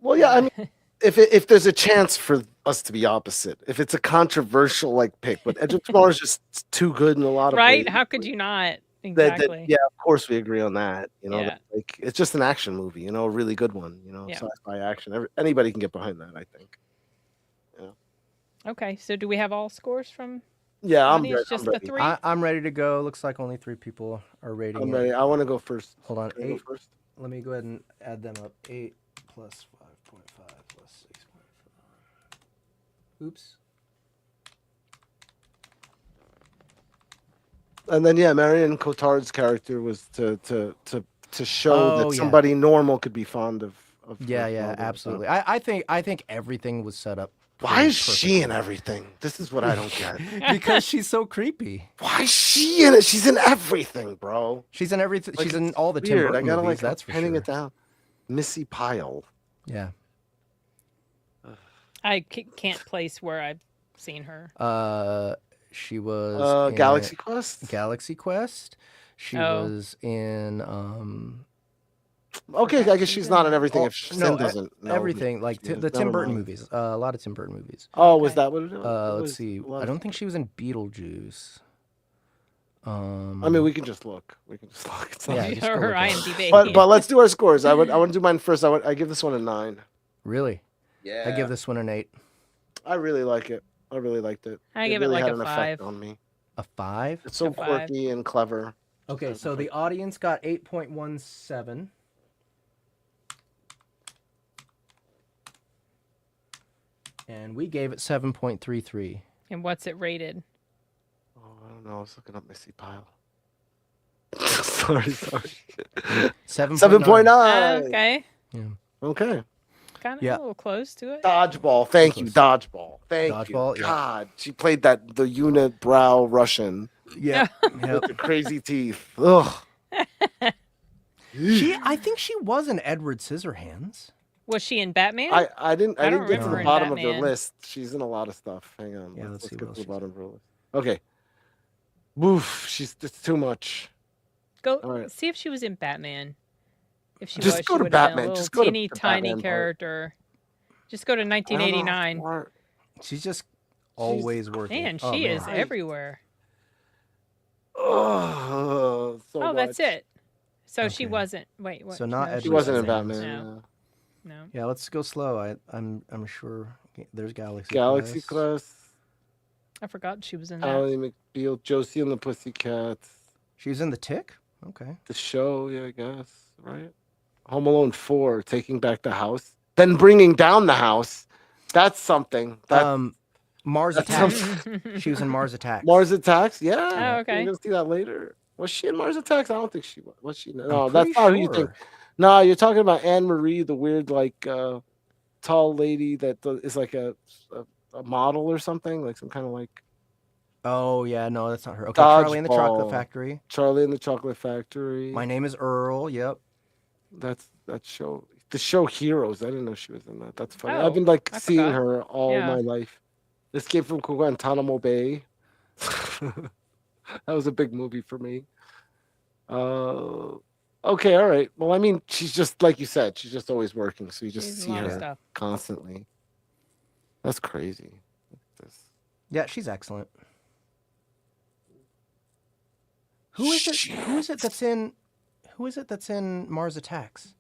Well, yeah, I mean, if there's a chance for us to be opposite, if it's a controversial like pick, but Edge of Tomorrow is just too good in a lot of Right? ways. How could you not? Exactly. Yeah, of course we agree on that. Yeah. that, like it's just an action movie, a really good one. Yeah. Sci-fi action. Anybody can get behind that, I think. Okay, so do we have all scores from Yeah, I'm audience? ready. Just I'm the ready. 3? I'm ready to go. Looks like only 3 people are rating I'm it. ready. I want to go first. Hold on, Can I go 8. first? Let me go ahead and add them up. 8 plus 5.5 plus 6.5. Oops. And then Marion Cotillard's character was to show Oh, that yeah. somebody normal could be fond of. Yeah, of absolutely. I think everything was set up. Why is pretty she in everything? This is what I don't get. because she's so creepy. Why is she in it? She's in everything, bro. She's in everything. Like, she's in all the Tim Weird. Burton I gotta movies. like That's for penning sure. it down. Missy Pyle. Yeah. I can't place where I've seen her. She was in Galaxy Quest. Galaxy Quest. She Oh. was in Okay, I guess she's not in everything. Oh, If Sin no, doesn't know everything like who she the is. Tim Never Burton mind. movies. A lot of Tim Burton movies. Oh, was Okay. that what it was? Let's see. I don't think she was in Beetlejuice. I mean, we can just look. It's not- Yeah, just go Her look at it. IMDb. But let's do our scores. I want to do mine first. I give this one a 9. Really? Yeah. I give this one an 8. I really like it. I really liked it. I give it really like had a an 5. effect on me. A 5? It's so A 5. quirky and clever. Okay, so the audience got 8.17. And we gave it 7.33. And what's it rated? Oh, I don't know. I was looking up Missy Pyle. sorry. 7.9. 7.9. Okay. Okay. Kind of Yeah. a little close to it. Dodgeball. Thank you. Dodgeball. Thank Dodgeball, you. yeah. God, she played the unibrow Russian Yeah. Yep. with the crazy teeth. Ugh. I think she was in Edward Scissorhands. Was she in Batman? I didn't I don't get to remember the in bottom of her Batman. list. She's in a lot of stuff. Hang on. Yeah, let's see get what to else the she's bottom of her list. Okay. Woof. It's too much. Go all right. see if she was in Batman. If she Just was, go she to would have been Batman. a little Just go to teeny the tiny Batman part. character. Just go to I don't know. 1989. Or- She's just always working. Man, Oh, she is Right. everywhere. Oh, so Oh, that's much. it. So she Okay. wasn't. Wait, what? So not no, Edward She wasn't in Scissorhands. Batman. No. No. Yeah, let's go slow. I'm sure there's Galaxy. Galaxy Quest. Quest. I forgot she was in that. Ally McBeal. Josie and the Pussycats. She was in The Tick. Okay. The show, yeah, I guess, right? Home Alone 4, taking back the house, then bringing down the house. That's something. Mars that's Attacks. She was in Mars Attacks. Mars Attacks, yeah. Oh, okay. You're gonna see that later. Was she in Mars Attacks? I don't think she was. Was she? I'm No, that's pretty not who you think. sure. No, you're talking about Anne Marie, the weird tall lady that is like a model or something, like some kind of like Oh yeah, no, that's not her. Okay, Charlie and the Chocolate dodgeball. Factory. Charlie and the Chocolate Factory. My Name is Earl. Yep. That's that show. The show Heroes. I didn't know she was in that. That's funny. I've Oh, been like I seeing forgot. her all Yeah. my life. Escape from Guantanamo Bay. That was a big movie for me. Okay, all right. Well, I mean, she's just like you said. She's just always working, so you just She's a see lot of her stuff. constantly. That's crazy. This- Yeah, she's excellent. Who is it? Who is it that's in? Who is it that's in Mars Attacks?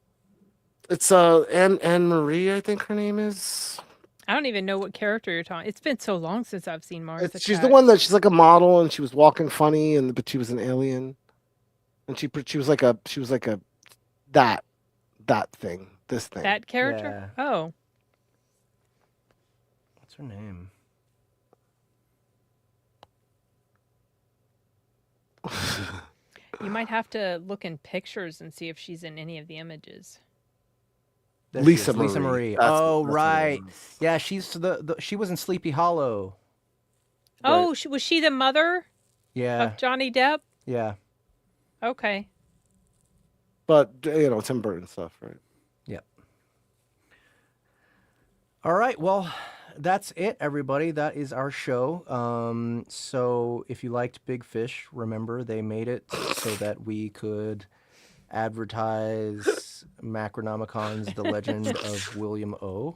It's Anne Marie, I think her name is. I don't even know what character you're talking. It's been so long since I've seen Mars Attacks. She's the one that she's like a model and she was walking funny but she was an alien, and she was like a that thing, this thing. That character? Yeah. Oh, What's her name? you might have to look in pictures and see if she's in any of the images. There she Lisa is, Lisa Marie. Marie. That's- Oh that's what it right. was. Yeah, she's she was in Sleepy Hollow. Oh, was she the mother Yeah. of Johnny Depp? Yeah. Okay. But Tim Burton stuff, right? Yep. All right. Well, that's it, everybody. That is our show. So if you liked Big Fish, remember they made it so that we could advertise Macronomicon's The Legend of William O.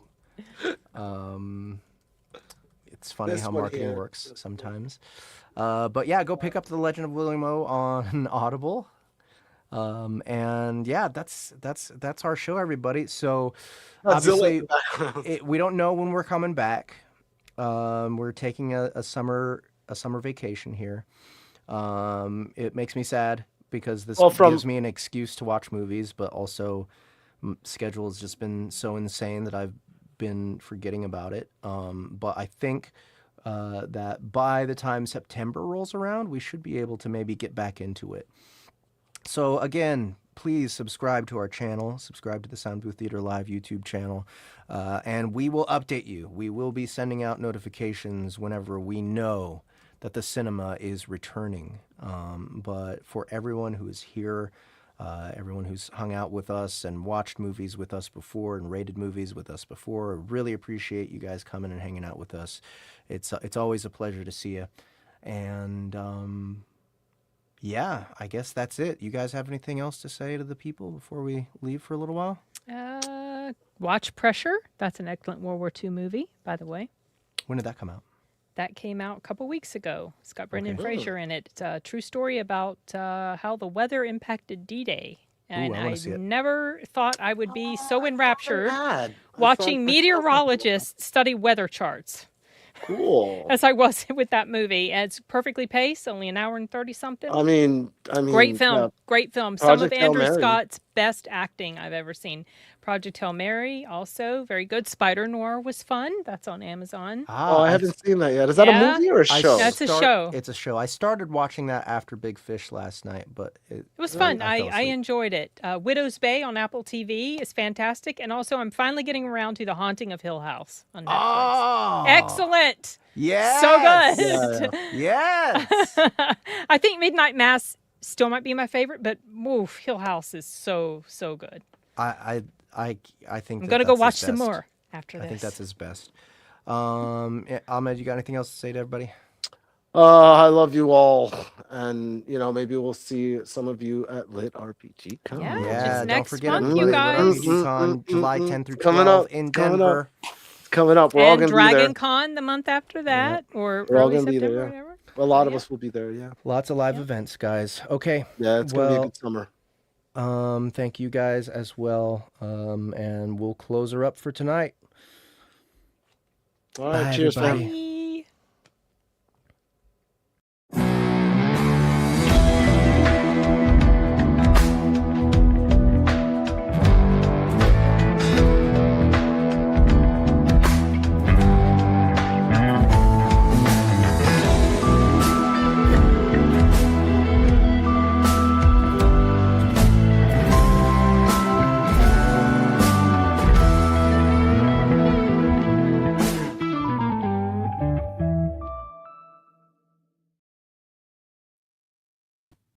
It's funny This how one marketing here. works sometimes. But yeah, go pick up The Legend of William O on Audible. And yeah, that's our show, everybody. So obviously, we don't know when we're coming back. We're taking a summer vacation here. It makes me sad because this gives me an excuse to watch movies, but also schedule has just been so insane that I've been forgetting about it. But I think that by the time September rolls around, we should be able to maybe get back into it. So again, please subscribe to our channel, subscribe to the Soundbooth Theater Live YouTube channel, and we will update you. We will be sending out notifications whenever we know that the cinema is returning. But for everyone who is here, everyone who's hung out with us and watched movies with us before and rated movies with us before, I really appreciate you guys coming and hanging out with us. It's always a pleasure to see you. And yeah, I guess that's it. You guys have anything else to say to the people before we leave for a little while? Watch Pressure. That's an excellent World War II movie, by the way. When did that come out? That came out a couple weeks ago. It's got Brendan Fraser in it. It's a true story about how the weather impacted D-Day. And I wanna I see it. never thought I would be so enraptured I watching thought- meteorologists study weather charts Cool. as I was with that movie. And it's perfectly paced, only an hour and 30 something. I mean, Great film. yeah. Great film. Some of Project Hail Andrew Mary. Scott's best acting I've ever seen. Project Hail Mary, also very good. Spider Noir was fun. That's on Amazon. Oh, I haven't seen that yet. Is that Yeah. a movie or a show? That's a show. It's a show. I started watching that after Big Fish last night, but It was fun. fell I asleep. enjoyed it. Widow's Bay on Apple TV is fantastic. And also, I'm finally getting around to The Haunting of Hill House on Netflix. Oh, Excellent. Yes. So good. Yes. I think Midnight Mass still might be my favorite, but Hill House is so good. I think I'm going to go watch some more after this. I think that's his best. Ahmed, you got anything else to say to everybody? I love you all, and maybe we'll see some of you at LitRPG Con. Yeah. Yeah, just don't next forget month, about you guys. LitRPG Con, July 10 through 12 Coming up, in coming Denver. It's coming up. We're all And gonna be there. Dragon Con the month after that, or We're all early gonna be there, September, yeah. whatever. A lot of Yeah. us will be there. Yeah. Lots of live events, guys. Okay. Yeah, it's gonna be a Well, good summer. Thank you guys as well. And we'll close her up for tonight. All right. Bye, Cheers, everybody. fam. Bye.